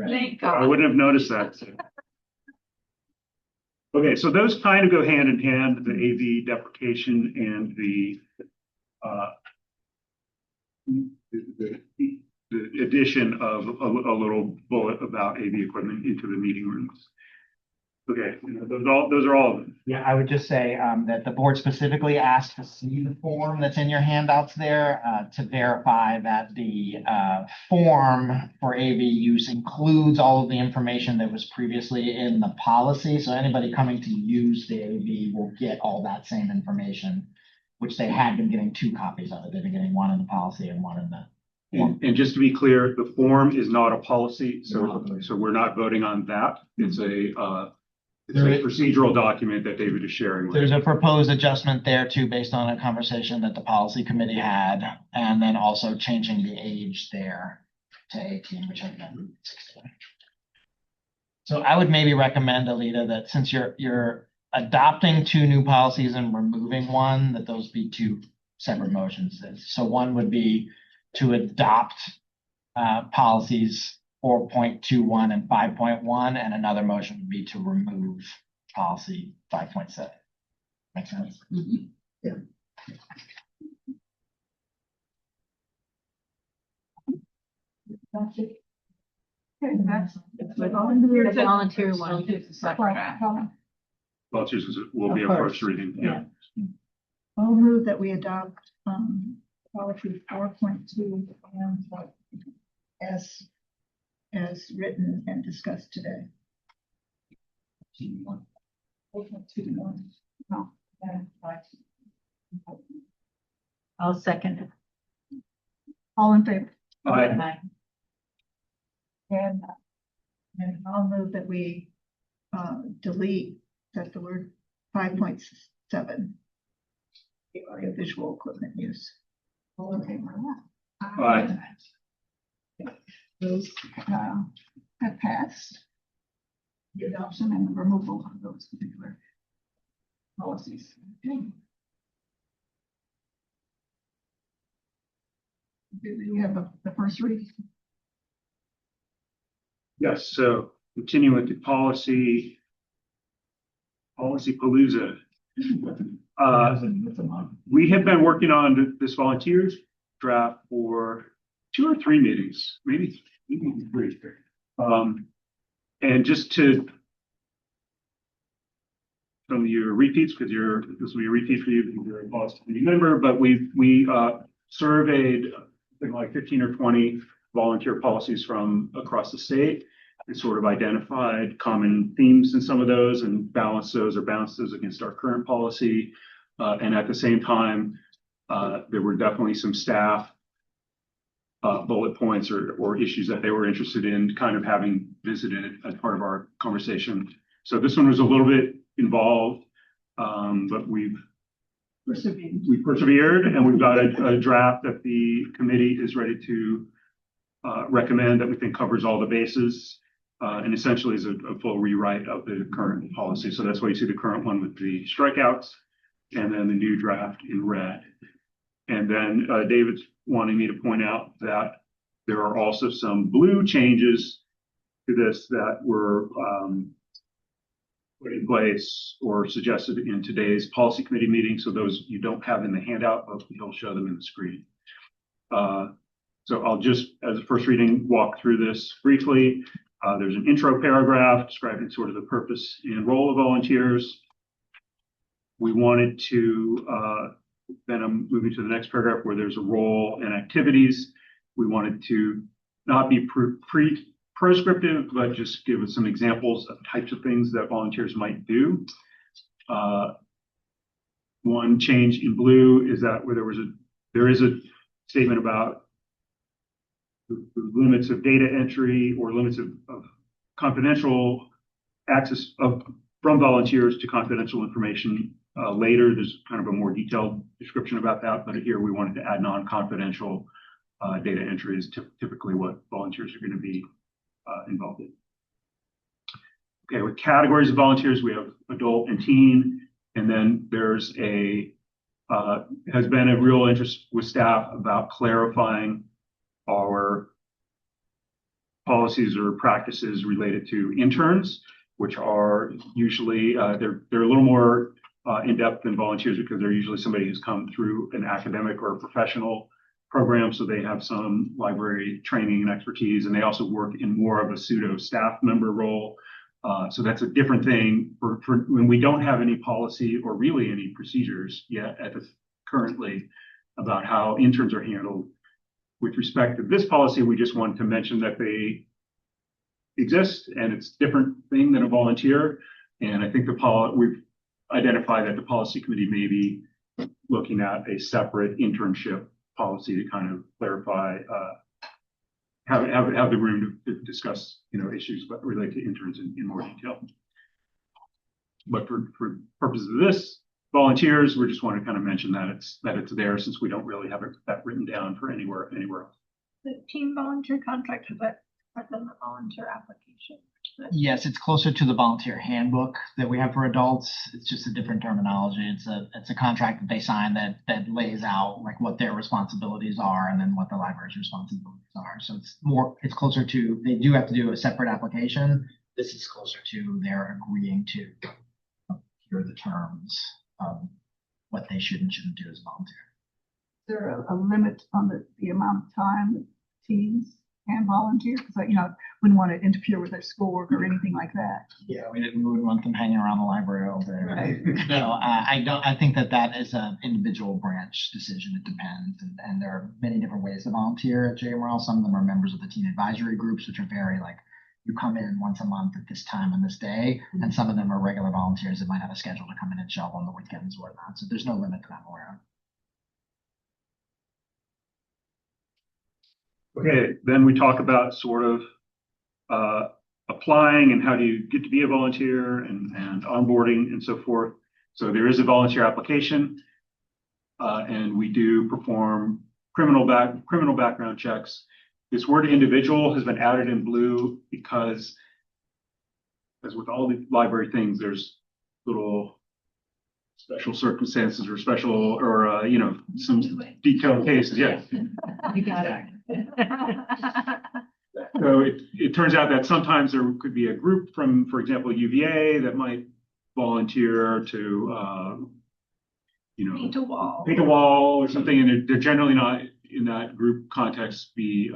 Speaker 8: thank
Speaker 4: I
Speaker 8: God.
Speaker 4: wouldn't have noticed that. Okay, so those kind of go hand in hand, the AV deprecation and the addition of a little bullet about AV equipment into the meeting rooms. Okay, those are all of them.
Speaker 2: Yeah, I would just say that the board specifically asked to see the form that's in your handouts there to verify that the form for AV use includes all of the information that was previously in the policy. So anybody coming to use the AV will get all that same information, which they had been getting 2 copies of it. They've been getting one in the policy and one in the form.
Speaker 4: And just to be clear, the form is not a policy, so we're not voting on that. It's a procedural document that David is sharing with.
Speaker 2: There's a proposed adjustment there too, based on a conversation that the policy committee had, and then also changing the age there to 18, which I've done 16. So I would maybe recommend, Alita, that since you're adopting 2 new policies and removing one, that those be 2 separate motions. So one would be to adopt policies 4.21 and 5.1, and another motion would be to remove policy 5.7. Make sense?
Speaker 1: Yeah. That's it. Okay, that's.
Speaker 8: The volunteer one is a separate draft.
Speaker 4: Volunteers will be a first reading, yeah.
Speaker 1: I'll move that we adopt, policy 4.2 and as written and discussed today. 4.2. No.
Speaker 8: I'll second it.
Speaker 1: All in favor?
Speaker 4: Aye.
Speaker 1: And I'll move that we delete, that's the word, 5.7. The audiovisual equipment use. All in favor of that?
Speaker 4: Aye.
Speaker 1: Those have passed. The adoption and the removal of those particular policies. Okay. Do you have the first read?
Speaker 4: Yes, so continuing with the policy palooza. We have been working on this volunteers draft for 2 or 3 meetings, maybe 3. And just to some of your repeats, because this will be a repeat for you because you're a policy committee member, but we surveyed something like 15 or 20 volunteer policies from across the state and sort of identified common themes in some of those and balanced those against our current policy. And at the same time, there were definitely some staff bullet points or issues that they were interested in kind of having visited as part of our conversation. So this one was a little bit involved, but we persevered and we've got a draft that the committee is ready to recommend that we think covers all the bases and essentially is a full rewrite of the current policy. So that's why you see the current one with the strikeouts and then the new draft in red. And then David's wanting me to point out that there are also some blue changes to this that were put in place or suggested in today's policy committee meeting. So those you don't have in the handout, but he'll show them in the screen. So I'll just, as a first reading, walk through this briefly. There's an intro paragraph describing sort of the purpose and role of volunteers. We wanted to, then I'm moving to the next paragraph where there's a role and activities. We wanted to not be prescriptive, but just give us some examples of types of things that volunteers might do. one change in blue is that where there is a statement about the limits of data entry or limits of confidential access from volunteers to confidential information. Later, there's kind of a more detailed description about that, but here we wanted to add non-confidential data entry is typically what volunteers are going to be involved in. Okay, with categories of volunteers, we have adult and teen, and then there's has been a real interest with staff about clarifying our policies or practices related to interns, which are usually, they're a little more in-depth than volunteers because they're usually somebody who's come through an academic or a professional program, so they have some library training and expertise, and they also work in more of a pseudo staff member role. So that's a different thing for when we don't have any policy or really any procedures yet currently about how interns are handled. With respect to this policy, we just wanted to mention that they exist and it's a different thing than a volunteer. And I think we've identified that the policy committee may be looking at a separate internship policy to kind of clarify, have the room to discuss, issues related to interns in more detail. But for purposes of this, volunteers, we just want to kind of mention that it's there since we don't really have that written down for anywhere else.
Speaker 8: The team volunteer contract, is that within the volunteer application?
Speaker 2: Yes, it's closer to the volunteer handbook that we have for adults. It's just a different terminology. It's a contract that they sign that lays out like what their responsibilities are and then what the library's responsibilities are. So it's closer to, they do have to do a separate application. This is closer to they're agreeing to hear the terms of what they should and shouldn't do as a volunteer.
Speaker 1: Is there a limit on the amount of time that teens can volunteer? Because wouldn't want to interfere with their schoolwork or anything like that.
Speaker 2: Yeah, we wouldn't want them hanging around the library all day.
Speaker 1: Right.
Speaker 2: No, I think that is an individual branch decision. It depends. And there are many different ways to volunteer at JMRL. Some of them are members of the teen advisory groups, which are very like, you come in once a month at this time and this day. And some of them are regular volunteers that might have a schedule to come in and show up on the weekends or whatnot. So there's no limit to that I'm aware of.
Speaker 4: Okay, then we talk about sort of applying and how do you get to be a volunteer and onboarding and so forth. So there is a volunteer application, and we do perform criminal background checks. This word individual has been added in blue because, as with all the library things, there's little special circumstances or some detailed cases. Yeah.
Speaker 8: You got it.
Speaker 4: So it turns out that sometimes there could be a group from, for example, UVA that might volunteer to,
Speaker 8: Paint a wall.
Speaker 4: Paint a wall or something, and they're generally not in that group context be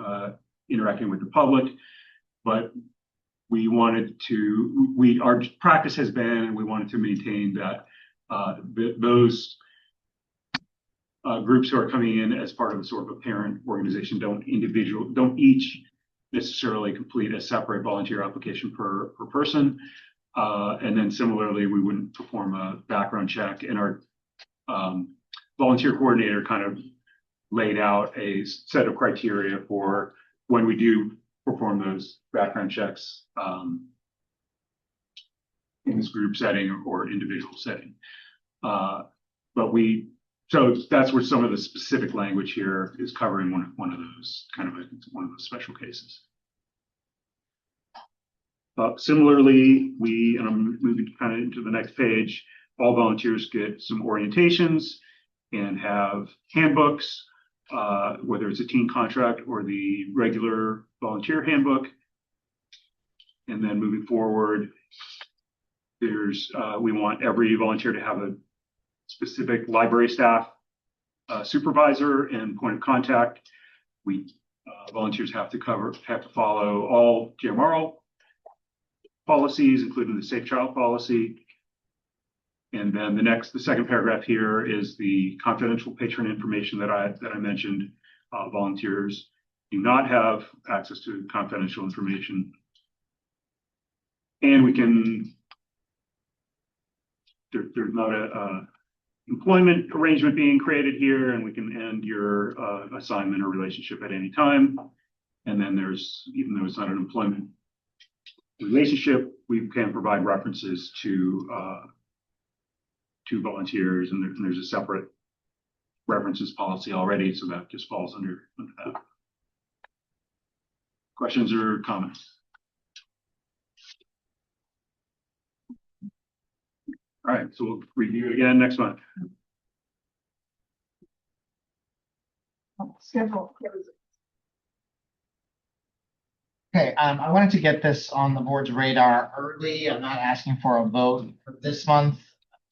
Speaker 4: interacting with the public. But our practice has been, and we wanted to maintain that those groups who are coming in as part of a sort of a parent organization don't each necessarily complete a separate volunteer application per person. And then similarly, we wouldn't perform a background check, and our volunteer coordinator kind of laid out a set of criteria for when we do perform those background checks in this group setting or individual setting. So that's where some of the specific language here is covering one of those one of those special cases. Similarly, and I'm moving kind of into the next page, all volunteers get some orientations and have handbooks, whether it's a teen contract or the regular volunteer handbook. And then moving forward, we want every volunteer to have a specific library staff supervisor and point of contact. Volunteers have to follow all JMRL policies, including the Safe Child policy. And then the second paragraph here is the confidential patron information that I mentioned. Volunteers do not have access to confidential information. And there's not employment arrangement being created here, and we can end your assignment or relationship at any time. And then there's, even though it's not an employment relationship, we can provide references to volunteers, and there's a separate references policy already, so that just falls under that. Questions or comments? All right, so we'll review it again next month.
Speaker 1: Schedule.
Speaker 2: Okay, I wanted to get this on the board's radar early. I'm not asking for a vote for this month,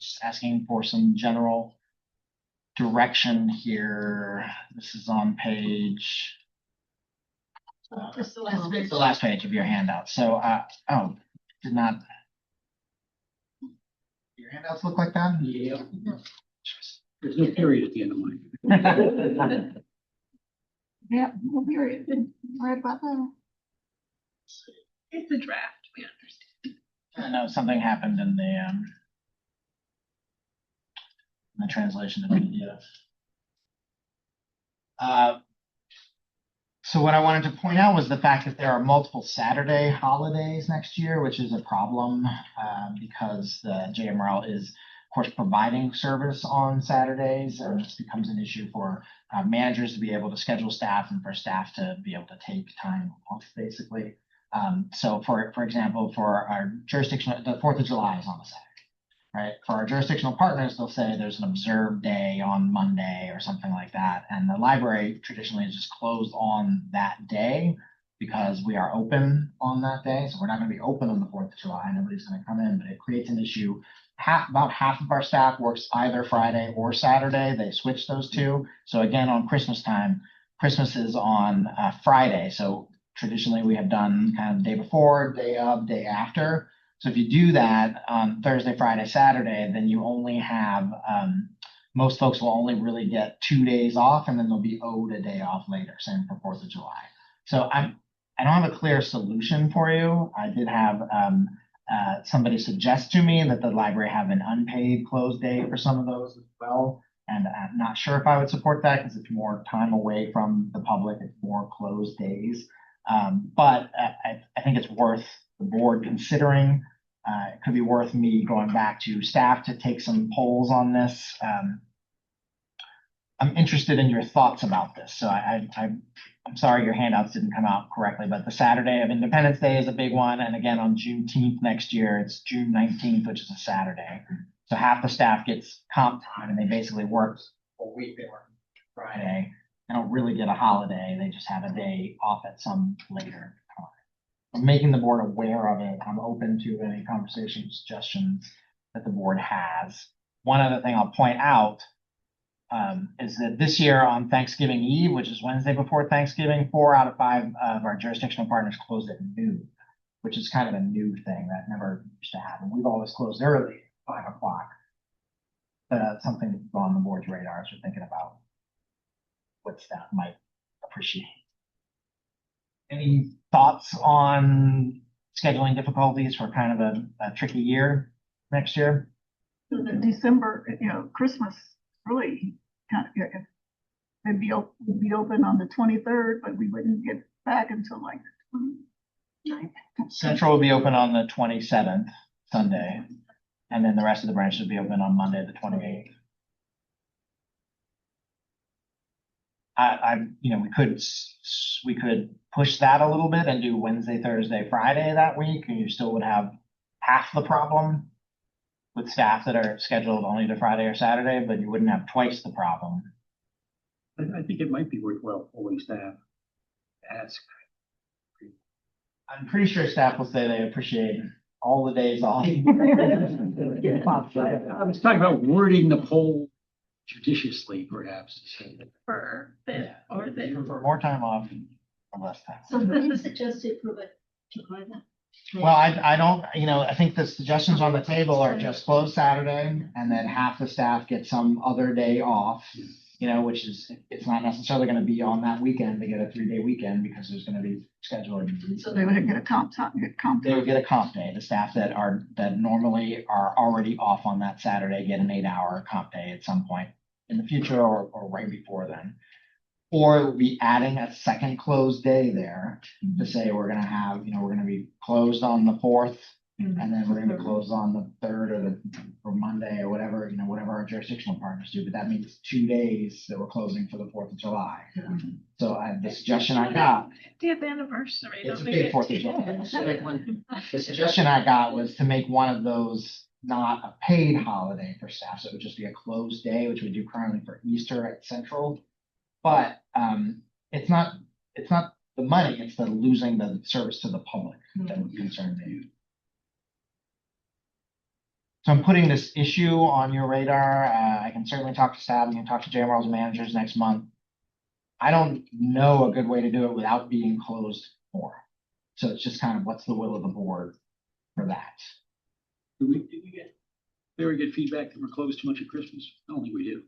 Speaker 2: just asking for some general direction here. This is on page,
Speaker 8: Just the
Speaker 2: the last page of your handout. So, oh, did not. Your handouts look like that?
Speaker 9: Yeah. There's no period at the end of mine.
Speaker 1: Yeah, no period. Right about that.
Speaker 8: It's a draft, we understand.
Speaker 2: I know something happened in the translation of PDF. So what I wanted to point out was the fact that there are multiple Saturday holidays next year, which is a problem because the JMRL is, of course, providing service on Saturdays, and this becomes an issue for managers to be able to schedule staff and for staff to be able to take time off, basically. So for example, for our jurisdictional, the 4th of July is on a Saturday. Right. For our jurisdictional partners, they'll say there's an observed day on Monday or something like that. And the library traditionally is just closed on that day because we are open on that day. So we're not going to be open on the 4th of July. Nobody's going to come in, but it creates an issue. About half of our staff works either Friday or Saturday. They switch those two. So again, on Christmas time, Christmas is on Friday. So traditionally we have done kind of day before, day of, day after. So if you do that on Thursday, Friday, Saturday, then you only have, most folks will only really get 2 days off, and then they'll be owed a day off later, same for 4th of July. So I don't have a clear solution for you. I did have somebody suggest to me that the library have an unpaid close day for some of those as well. And I'm not sure if I would support that because it's more time away from the public, it's more closed days. But I think it's worth the board considering. It could be worth me going back to staff to take some polls on this. I'm interested in your thoughts about this. So I'm sorry your handouts didn't come out correctly, but the Saturday of Independence Day is a big one. And again, on Juneteenth next year, it's June 19th, which is a Saturday. So half the staff gets comp time and they basically work a week. They work Friday. They don't really get a holiday. They just have a day off at some later time. I'm making the board aware of it. I'm open to any conversation suggestions that the board has. One other thing I'll point out is that this year on Thanksgiving Eve, which is Wednesday before Thanksgiving, 4 out of 5 of our jurisdictional partners closed at noon, which is kind of a new thing that never used to happen. We've always closed early, 5 o'clock. But something to go on the board's radar as we're thinking about what staff might appreciate. Any thoughts on scheduling difficulties for kind of a tricky year next year?
Speaker 1: December, Christmas really kind of, it'd be open on the 23rd, but we wouldn't get back until like the 29th.
Speaker 2: Central will be open on the 27th, Sunday, and then the rest of the branches will be open on Monday, the 28th. We could push that a little bit and do Wednesday, Thursday, Friday that week, and you still would have half the problem with staff that are scheduled only to Friday or Saturday, but you wouldn't have twice the problem.
Speaker 9: I think it might be worthwhile polling staff to ask.
Speaker 2: I'm pretty sure staff will say they appreciate all the days off.
Speaker 9: I was talking about wording the poll judiciously, perhaps.
Speaker 8: For this or this.
Speaker 2: For more time off or less time.
Speaker 7: So what do you suggest to approve it?
Speaker 2: Well, I don't, I think the suggestions on the table are just close Saturday and then half the staff get some other day off. which is, it's not necessarily gonna be on that weekend. They get a 3-day weekend because there's gonna be scheduling.
Speaker 1: So they would get a comp time, get comp
Speaker 2: They would
Speaker 1: time.
Speaker 2: get a comp day. The staff that normally are already off on that Saturday get an 8-hour comp day at some point in the future or right before then. Or it would be adding a second closed day there to say we're gonna be closed on the 4th, and then we're gonna be closed on the 3rd or Monday or whatever, whatever our jurisdictional partners do. But that means 2 days that we're closing for the 4th of July. So the suggestion I got,
Speaker 8: 50th anniversary.
Speaker 2: it's a
Speaker 8: don't
Speaker 2: big
Speaker 8: they?
Speaker 2: 4th of July.
Speaker 3: It's a big one.
Speaker 2: The suggestion I got was to make one of those not a paid holiday for staff, so it would just be a closed day, which we do currently for Easter at Central. But it's not the money, it's the losing the service to the public that would concern me. So I'm putting this issue on your radar. I can certainly talk to staff, I can talk to JMRL's managers next month. I don't know a good way to do it without being closed more. So it's just kind of what's the will of the board for that.
Speaker 9: Did we get very good feedback that we're closed too much at Christmas? I don't think we do.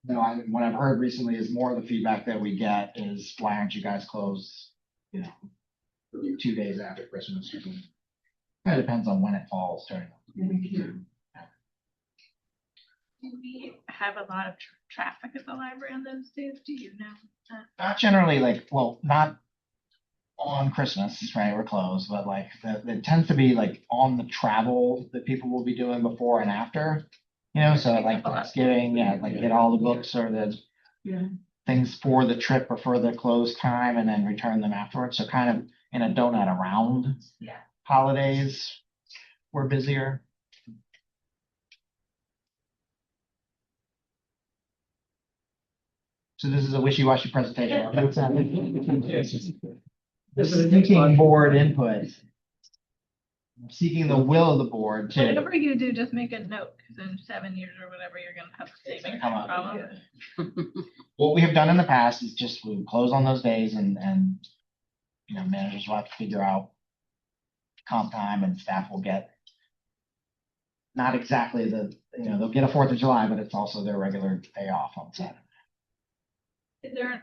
Speaker 2: No, what I've heard recently is more of the feedback that we get is, why aren't you guys closed, 2 days after Christmas? It depends on when it falls during the week.
Speaker 8: Do we have a lot of traffic at the library on those days? Do you know?
Speaker 2: Not generally not on Christmas, right? We're closed, but it tends to be on the travel that people will be doing before and after. So Thanksgiving, get all the books or the things for the trip or for the close time and then return them afterwards. So kind of in a donut around holidays, we're busier. So this is a wishy-washy presentation. This is seeking board input. Seeking the will of the board too.
Speaker 8: Whatever you do, just make a note, because in 7 years or whatever, you're gonna have the same
Speaker 2: Come up.
Speaker 8: problem.
Speaker 2: What we have done in the past is just we close on those days and managers will have to figure out comp time and staff will get not exactly they'll get a 4th of July, but it's also their regular day off on Saturday.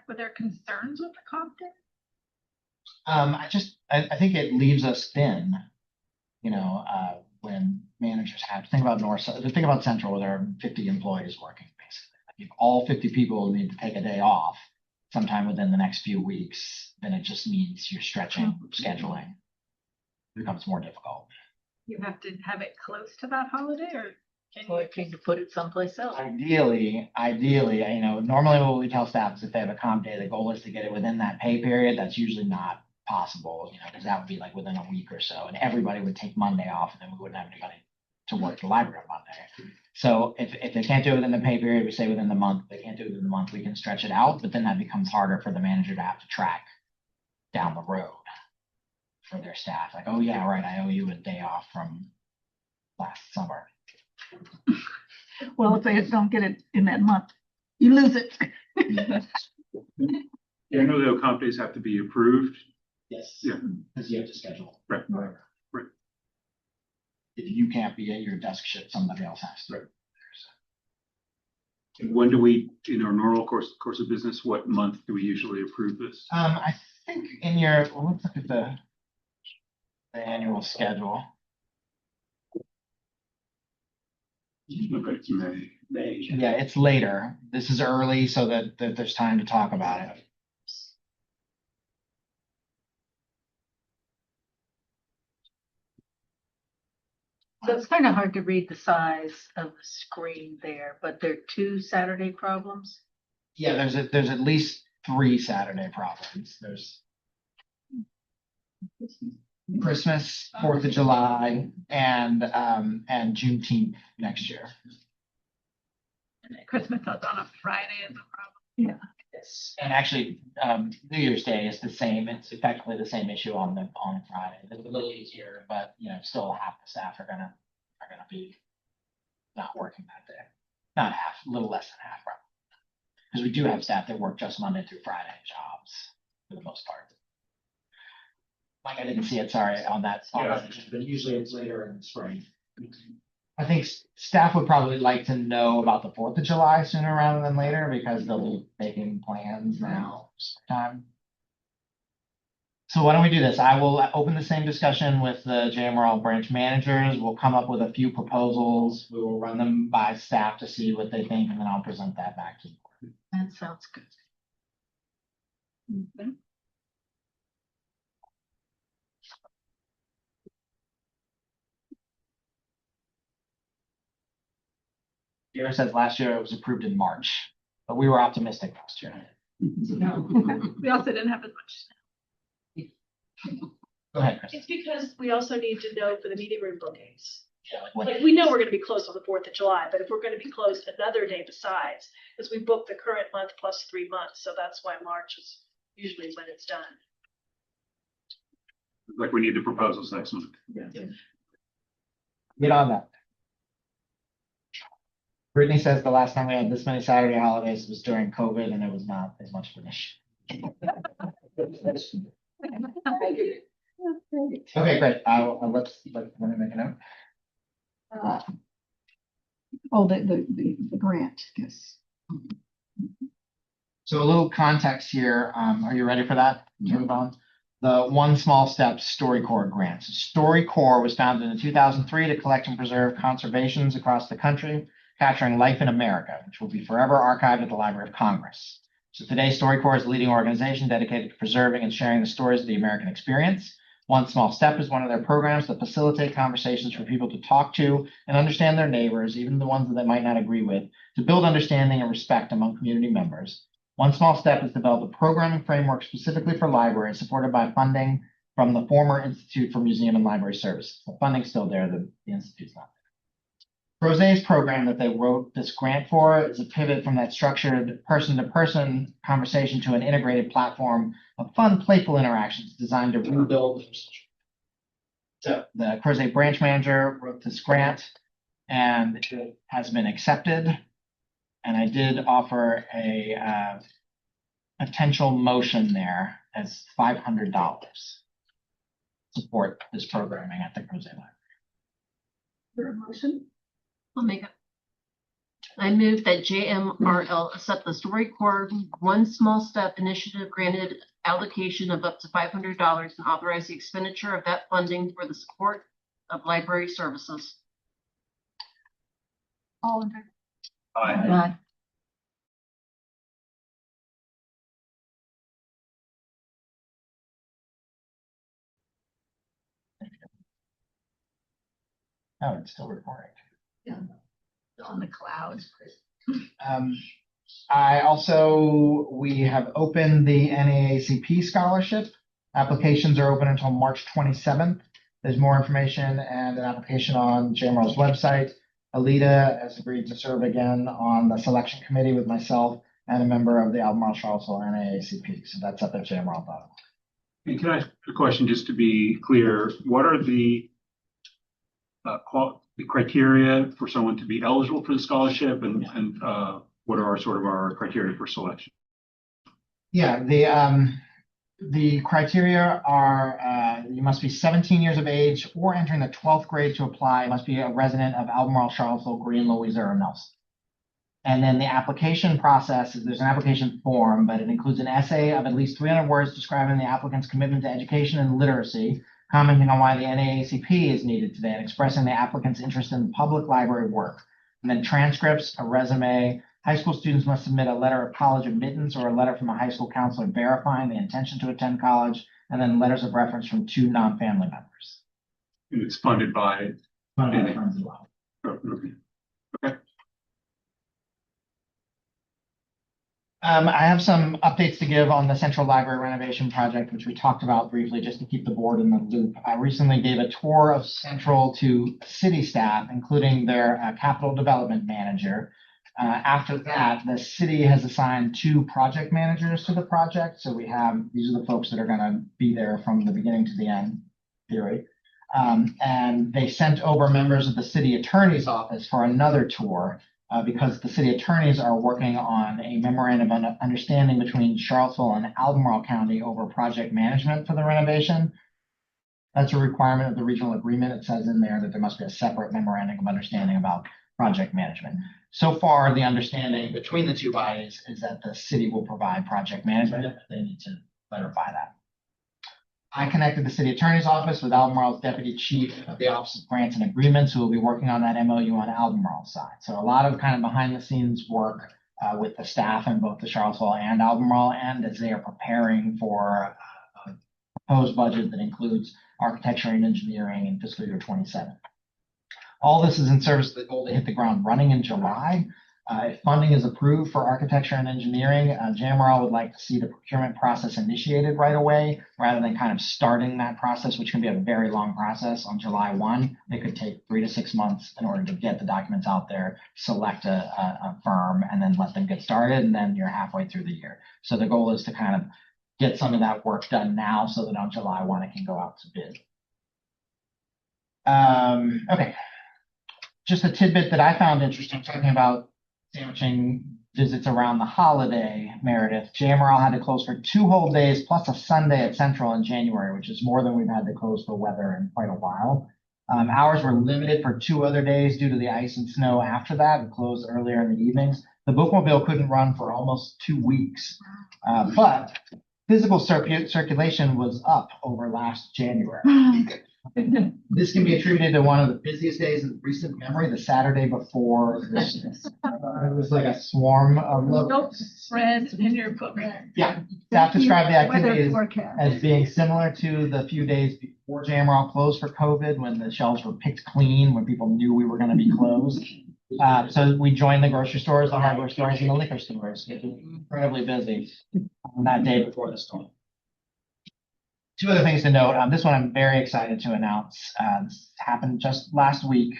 Speaker 8: Were there concerns with the comp day?
Speaker 2: I think it leaves us thin, when managers think about Central where there are 50 employees working basically. If all 50 people need to take a day off sometime within the next few weeks, then it just means you're stretching scheduling. It becomes more difficult.
Speaker 8: You have to have it close to that holiday, or
Speaker 3: Can you put it someplace else?
Speaker 2: Ideally, normally what we tell staff is if they have a comp day, the goal is to get it within that pay period. That's usually not possible, because that would be within a week or so, and everybody would take Monday off, and then we wouldn't have anybody to work the library on Monday. So if they can't do it within the pay period, we say within the month. If they can't do it within the month, we can stretch it out, but then that becomes harder for the manager to have to track down the road for their staff. Oh yeah, right, I owe you a day off from last summer.
Speaker 1: Well, if they don't get it in that month, you lose it.
Speaker 4: Yeah, I know the comp days have to be approved.
Speaker 2: Yes.
Speaker 4: Yeah.
Speaker 2: Because you have to schedule.
Speaker 4: Right.
Speaker 2: Right. If you can't be at your desk shift, somebody else has to.
Speaker 4: Right. And when do we, in our normal course of business, what month do we usually approve this?
Speaker 2: I think let's look at the annual schedule.
Speaker 4: Okay, it's May.
Speaker 2: Yeah, it's later. This is early so that there's time to talk about it.
Speaker 3: So it's kind of hard to read the size of the screen there, but there are 2 Saturday problems.
Speaker 2: Yeah, there's at least 3 Saturday problems. There's Christmas, 4th of July, and Juneteenth next year.
Speaker 8: and Christmas is on a Friday is a problem?
Speaker 2: Yes. And actually, New Year's Day is the same. It's effectively the same issue on Friday. It's a little easier, but still half the staff are gonna be not working that day. Not half, a little less than half, probably. Because we do have staff that work just Monday through Friday jobs for the most part. Mike, I didn't see it. Sorry on that. But usually it's later in the spring. I think staff would probably like to know about the 4th of July sooner rather than later because they'll be making plans now sometime. So why don't we do this? I will open the same discussion with the JMRL branch managers. We'll come up with a few proposals. We will run them by staff to see what they think, and then I'll present that back to the board.
Speaker 3: That sounds good.
Speaker 8: Okay.
Speaker 2: Gary says last year it was approved in March, but we were optimistic last year.
Speaker 8: We also didn't have as much.
Speaker 2: Go ahead, Chris.
Speaker 10: It's because we also need to know for the meeting room bookings.
Speaker 2: Yeah, like what-
Speaker 10: Like, we know we're gonna be closed on the 4th of July, but if we're gonna be closed another day besides, because we booked the current month plus 3 months, so that's why March is usually when it's done.
Speaker 4: Like we need the proposals next month.
Speaker 2: Get on that. Brittany says the last time we had this many Saturday holidays was during COVID and it was not as much of an issue. Okay, great. Let me make a note.
Speaker 1: Oh, the grant, yes.
Speaker 2: So a little context here. Are you ready for that? Move on. The One Small Step StoryCorps grant. So StoryCorps was founded in 2003 to collect and preserve conservations across the country, capturing life in America, which will be forever archived at the Library of Congress. So today, StoryCorps is a leading organization dedicated to preserving and sharing the stories of the American experience. One Small Step is one of their programs that facilitate conversations for people to talk to and understand their neighbors, even the ones that they might not agree with, to build understanding and respect among community members. One Small Step has developed a programming framework specifically for libraries, supported by funding from the former Institute for Museum and Library Services. The funding's still there, the Institute's not there. Rosé's program that they wrote this grant for is a pivot from that structured person-to-person conversation to an integrated platform of fun, playful interactions designed to rebuild. So the Crozet branch manager wrote this grant and it has been accepted. And I did offer a potential motion there as $500 to support this programming at the Crozet Library.
Speaker 1: Is there a motion?
Speaker 7: I'll make it. I move that JMRL accept the StoryCorps One Small Step initiative granted allocation of up to $500 and authorize the expenditure of that funding for the support of library services.
Speaker 1: All in favor?
Speaker 3: Bye.
Speaker 2: Oh, it's still recording.
Speaker 8: On the cloud.
Speaker 2: We have opened the NAACP scholarship. Applications are open until March 27th. There's more information and an application on JMRL's website. Alita has agreed to serve again on the selection committee with myself and a member of the Albemarle Charlottesville NAACP. So that's up at JMRL.org.
Speaker 4: And can I ask a question just to be clear? What are the criteria for someone to be eligible for the scholarship, and what are our criteria for selection?
Speaker 2: Yeah, the criteria are you must be 17 years of age or entering the 12th grade to apply. You must be a resident of Albemarle, Charlottesville, Green, Louisa, or Nelson. And then the application process is there's an application form, but it includes an essay of at least 300 words describing the applicant's commitment to education and literacy, commenting on why the NAACP is needed today, and expressing the applicant's interest in public library work. And then transcripts, a resume. High school students must submit a letter of college admittance or a letter from a high school counselor verifying the intention to attend college, and then letters of reference from 2 non-family members.
Speaker 4: And it's funded by.
Speaker 2: Funded by funds as well.
Speaker 4: Oh, okay.
Speaker 2: I have some updates to give on the Central Library renovation project, which we talked about briefly just to keep the board in the loop. I recently gave a tour of Central to city staff, including their capital development manager. After that, the city has assigned 2 project managers to the project. So these are the folks that are going to be there from the beginning to the end, theory. And they sent over members of the city attorney's office for another tour. Because the city attorneys are working on a memorandum of understanding between Charlottesville and Albemarle County over project management for the renovation. That's a requirement of the regional agreement. It says in there that there must be a separate memorandum of understanding about project management. So far, the understanding between the two bodies is that the city will provide project management. They need to clarify that. I connected the city attorney's office with Albemarle's deputy chief of the Office of Grants and Agreements, who will be working on that MOU on Albemarle's side. So a lot of kind of behind the scenes work with the staff in both the Charlottesville and Albemarle end as they are preparing for a proposed budget that includes architecture and engineering in fiscal year 27. All this is in service of the goal to hit the ground running in July. If funding is approved for architecture and engineering, JMRL would like to see the procurement process initiated right away, rather than kind of starting that process, which can be a very long process on July 1. It could take 3 to 6 months in order to get the documents out there, select a firm, and then let them get started, and then you're halfway through the year. So the goal is to kind of get some of that work done now so that on July 1 it can go out to bid. Okay. Just a tidbit that I found interesting, talking about sandwiching visits around the holiday, Meredith. JMRL had to close for 2 whole days plus a Sunday at Central in January, which is more than we've had to close for weather in quite a while. Hours were limited for 2 other days due to the ice and snow after that. It closed earlier in the evenings. The bookmobile couldn't run for almost 2 weeks, but physical circulation was up over last January. This can be attributed to one of the busiest days in recent memory, the Saturday before Christmas. It was like a swarm of locusts.
Speaker 8: Red in your book.
Speaker 2: Yeah, staff described the
Speaker 1: Weather
Speaker 2: activities
Speaker 1: forecast.
Speaker 2: as being similar to the few days before JMRL closed for COVID, when the shelves were picked clean, when people knew we were going to be closed. So we joined the grocery stores, the hardware stores, and the liquor stores. It was incredibly busy on that day before the storm. 2 other things to note. This one I'm very excited to announce. This happened just last week,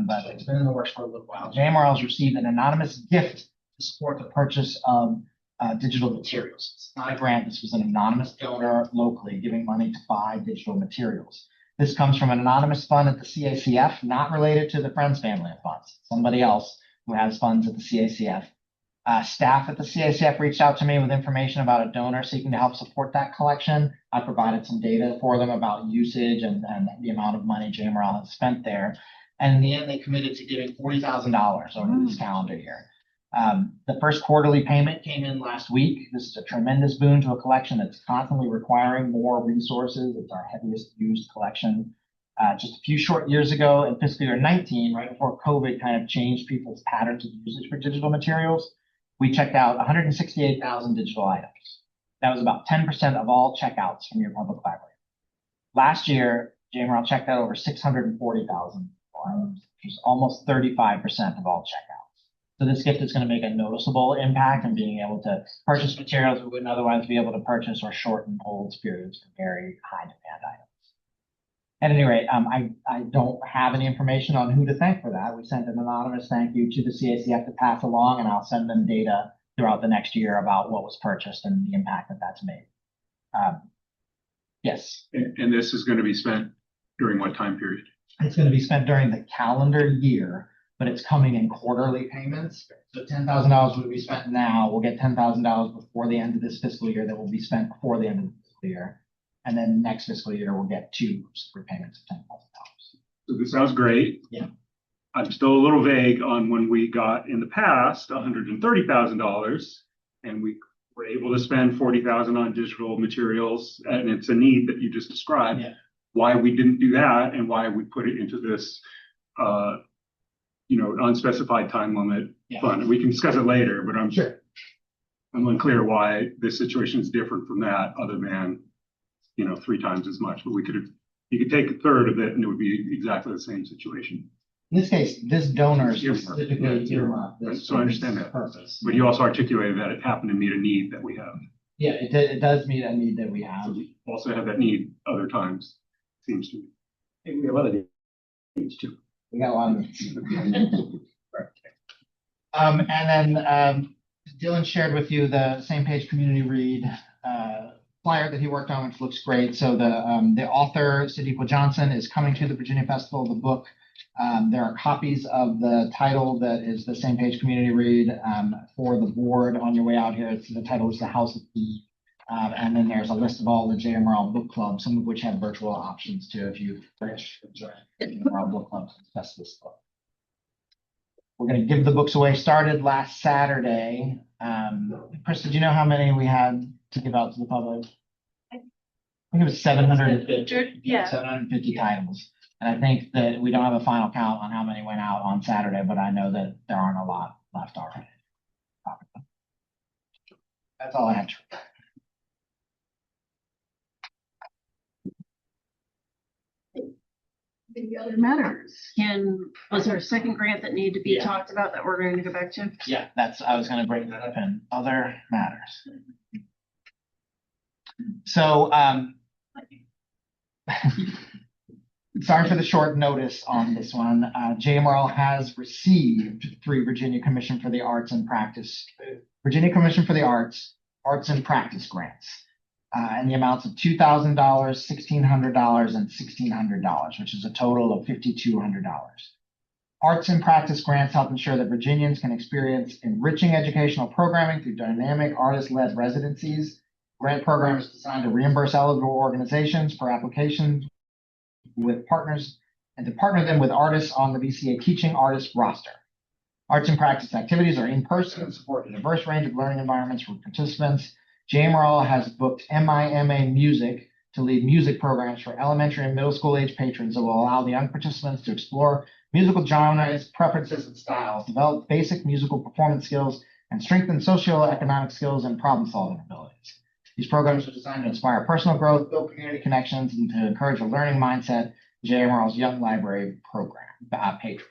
Speaker 2: but it's been in the works for a little while. JMRL has received an anonymous gift to support the purchase of digital materials. It's not a grant. This was an anonymous donor locally giving money to buy digital materials. This comes from an anonymous fund at the CACF, not related to the Friends family of funds. Somebody else who has funds at the CACF. Staff at the CACF reached out to me with information about a donor seeking to help support that collection. I provided some data for them about usage and the amount of money JMRL has spent there. And in the end, they committed to giving $40,000 over this calendar year. The first quarterly payment came in last week. This is a tremendous boon to a collection that's constantly requiring more resources. It's our heaviest used collection. Just a few short years ago in fiscal year 19, right before COVID kind of changed people's patterns of usage for digital materials, we checked out 168,000 digital items. That was about 10% of all checkouts from your public library. Last year, JMRL checked out over 640,000 items, which is almost 35% of all checkouts. So this gift is going to make a noticeable impact in being able to purchase materials we wouldn't otherwise be able to purchase, or shorten holds periods for very high demand items. At any rate, I don't have any information on who to thank for that. We sent an anonymous thank you to the CACF to pass along, and I'll send them data throughout the next year about what was purchased and the impact that that's made. Yes.
Speaker 4: And this is going to be spent during what time period?
Speaker 2: It's going to be spent during the calendar year, but it's coming in quarterly payments. So $10,000 will be spent now. We'll get $10,000 before the end of this fiscal year that will be spent before the end of the fiscal year. And then next fiscal year, we'll get 2 repayments of $10,000.
Speaker 4: So this sounds great.
Speaker 2: Yeah.
Speaker 4: I'm still a little vague on when we got in the past $130,000, and we were able to spend $40,000 on digital materials, and it's a need that you just described.
Speaker 2: Yeah.
Speaker 4: Why we didn't do that, and why we put it into this, unspecified time limit fund. We can discuss it later, but I'm unclear why this situation is different from that, other than 3 times as much. But you could take a third of it, and it would be exactly the same situation.
Speaker 2: In this case, this donor is
Speaker 4: Earmarked.
Speaker 2: specifically earmarked.
Speaker 4: So I understand that.
Speaker 2: Purpose.
Speaker 4: But you also articulated that it happened to meet a need that we have.
Speaker 2: Yeah, it does meet a need that we have.
Speaker 4: We also have that need other times, seems to me.
Speaker 9: Hey, we have other needs too.
Speaker 2: We got a lot of and then Dylan shared with you the same page community read flyer that he worked on, which looks great. So the author, Sadiqa Johnson, is coming to the Virginia Festival of the Book. There are copies of the title that is the same page community read for the board on your way out here. The title is The House of Eve. And then there's a list of all the JMRL book clubs, some of which have virtual options too, if you wish to join JMRL book clubs. That's this book. We're going to give the books away. Started last Saturday. Chris, did you know how many we had to give out to the public? I think it was 750.
Speaker 10: Yeah.
Speaker 2: 750 titles. And I think that we don't have a final count on how many went out on Saturday, but I know that there aren't a lot left already. That's all I have.
Speaker 1: Any other matters?
Speaker 7: Was there a second grant that needed to be
Speaker 2: Yeah.
Speaker 7: talked about that we're going to go back to?
Speaker 2: Yeah, I was going to bring that up in other matters. So, sorry for the short notice on this one. JMRL has received 3 Virginia Commission for the Arts and Practice grants. In the amounts of $2,000, $1,600, and $1,600, which is a total of $5,200. Arts and practice grants help ensure that Virginians can experience enriching educational programming through dynamic artist-led residencies. Grant program is designed to reimburse eligible organizations for applications with partners and to partner them with artists on the VCA teaching artist roster. Arts and practice activities are in person and support a diverse range of learning environments for participants. JMRL has booked MIMA Music to lead music programs for elementary and middle school age patrons that will allow the young participants to explore musical genres, preferences, and styles, develop basic musical performance skills, and strengthen socioeconomic skills and problem-solving abilities. These programs are designed to inspire personal growth, build community connections, and to encourage a learning mindset. JMRL's Young Library program patrons.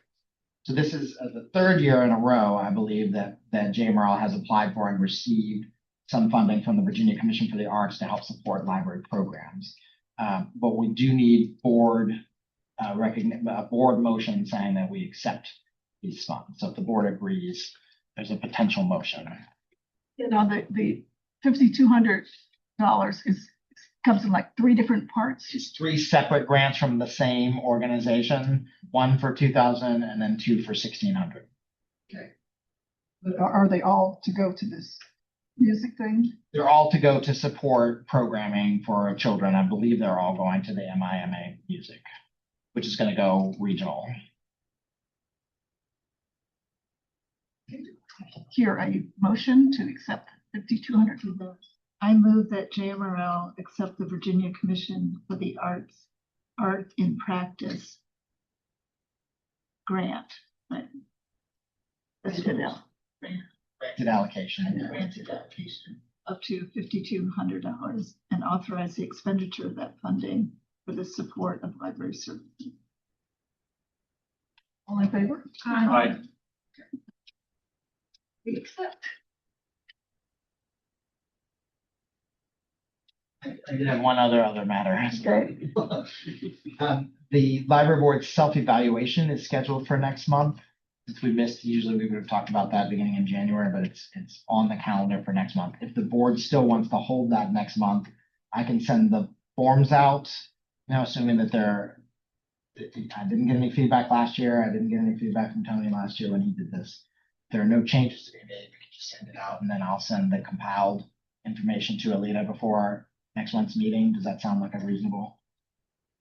Speaker 2: So this is the 3rd year in a row, I believe, that JMRL has applied for and received some funding from the Virginia Commission for the Arts to help support library programs. But we do need a board motion saying that we accept these funds. So if the board agrees, there's a potential motion.
Speaker 1: You know, the $5,200 comes in like 3 different parts.
Speaker 2: It's 3 separate grants from the same organization, 1 for $2,000 and then 2 for $1,600.
Speaker 1: Okay. But are they all to go to this music thing?
Speaker 2: They're all to go to support programming for children. I believe they're all going to the MIMA Music, which is going to go regional.
Speaker 1: Here, a motion to accept $5,200.
Speaker 3: I move that JMRL accept the Virginia Commission for the Arts, Art in Practice grant. That's good.
Speaker 2: Granted allocation.
Speaker 3: Granted allocation up to $5,200 and authorize the expenditure of that funding for the support of library services.
Speaker 1: All in favor?
Speaker 4: Aye.
Speaker 1: We accept.
Speaker 2: I did have one other matter.
Speaker 1: Okay.
Speaker 2: The library board's self-evaluation is scheduled for next month. Since we missed, usually we would have talked about that beginning in January, but it's on the calendar for next month. If the board still wants to hold that next month, I can send the forms out, assuming that I didn't get any feedback last year. I didn't get any feedback from Tony last year when he did this. If there are no changes to be made, we can just send it out, and then I'll send the compiled information to Alita before next month's meeting. Does that sound like a reasonable?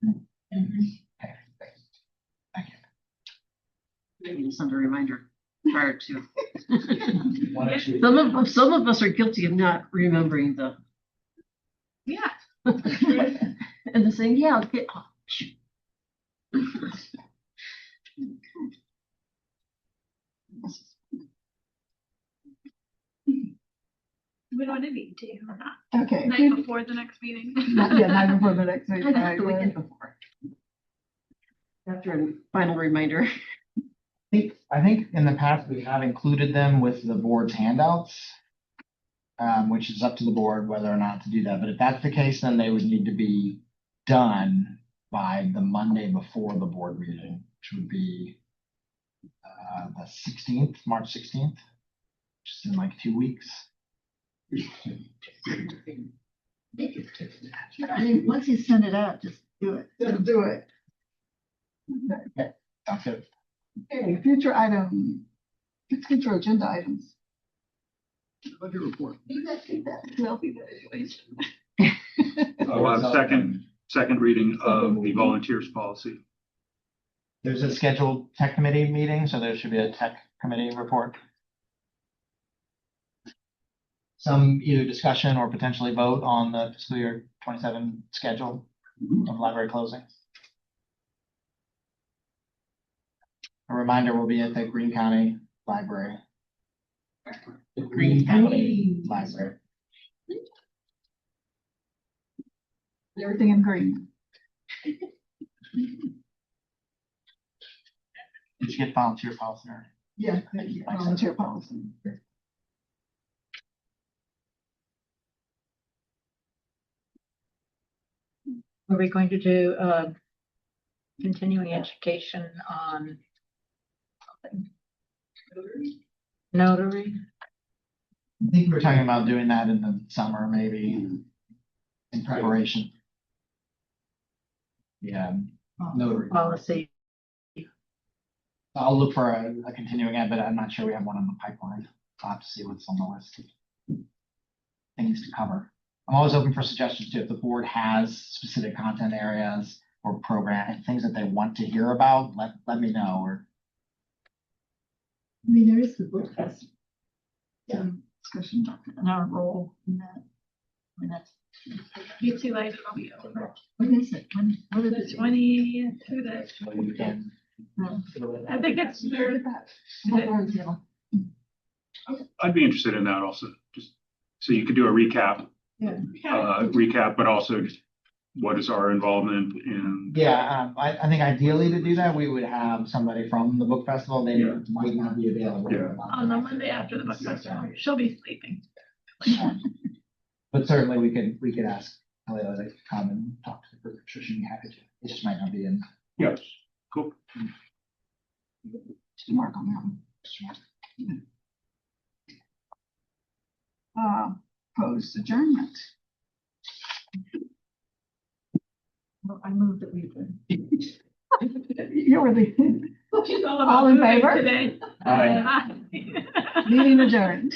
Speaker 2: Okay, thank you.
Speaker 7: Maybe send a reminder prior to.
Speaker 2: Why don't you-
Speaker 7: Some of us are guilty of not remembering the.
Speaker 8: Yeah.
Speaker 7: And the saying, yeah, I'll get. Oh, shoot.
Speaker 8: We don't want to meet, do you, or not?
Speaker 1: Okay.
Speaker 8: Night before the next meeting.
Speaker 1: Night before the next meeting.
Speaker 7: I got the weekend before. After a final reminder.
Speaker 2: I think in the past we have included them with the board's handouts, which is up to the board whether or not to do that. But if that's the case, then they would need to be done by the Monday before the board meeting, which would be the 16th, March 16th, which is in like 2 weeks.
Speaker 3: I mean, once you send it out, just do it.
Speaker 1: Just do it.
Speaker 2: Okay, sounds good.
Speaker 1: Okay, future agenda items.
Speaker 9: Budget report.
Speaker 4: Second reading of the volunteers policy.
Speaker 2: There's a scheduled tech committee meeting, so there should be a tech committee report. Some either discussion or potentially vote on the fiscal year 27 schedule of library closing. A reminder, we'll be at the Greene County Library. The Greene County Library.
Speaker 1: Everything in green.
Speaker 2: Did you get volunteer policy?
Speaker 1: Yeah, volunteer policy.
Speaker 11: Are we going to do continuing education on notary?
Speaker 2: I think we were talking about doing that in the summer, maybe in preparation. Yeah, notary
Speaker 11: Policy.
Speaker 2: I'll look for a continuing ed, but I'm not sure we have one on the pipeline. I'll have to see what's on the list of things to cover. I'm always open for suggestions too. If the board has specific content areas or program and things that they want to hear about, let me know. Or
Speaker 3: I mean, there is the book fest. Discussion and our role in that. I mean, that's.
Speaker 8: Be too late, it'll be over.
Speaker 3: When is it? What is
Speaker 8: The
Speaker 3: it?
Speaker 8: 20 to the,
Speaker 2: we can.
Speaker 8: I think it's
Speaker 4: I'd be interested in that also, just so you could do a recap, but also just what is our involvement in.
Speaker 2: Yeah, I think ideally to do that, we would have somebody from the book festival. They might not be available.
Speaker 4: Yeah.
Speaker 8: on the Monday after the book festival. She'll be sleeping.
Speaker 2: But certainly we could ask Elio to come and talk to the group. Sure, she'd be happy to. It just might not be in.
Speaker 4: Yes, cool.
Speaker 1: To mark on that one. Proposed adjournment.
Speaker 3: Well, I moved that we would.
Speaker 1: You were the
Speaker 8: She's
Speaker 1: all in
Speaker 8: moving
Speaker 1: favor?
Speaker 8: today.
Speaker 1: Meeting adjourned.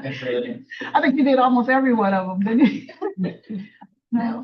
Speaker 2: Thanks for the.
Speaker 1: I think you did almost every one of them, didn't you? No.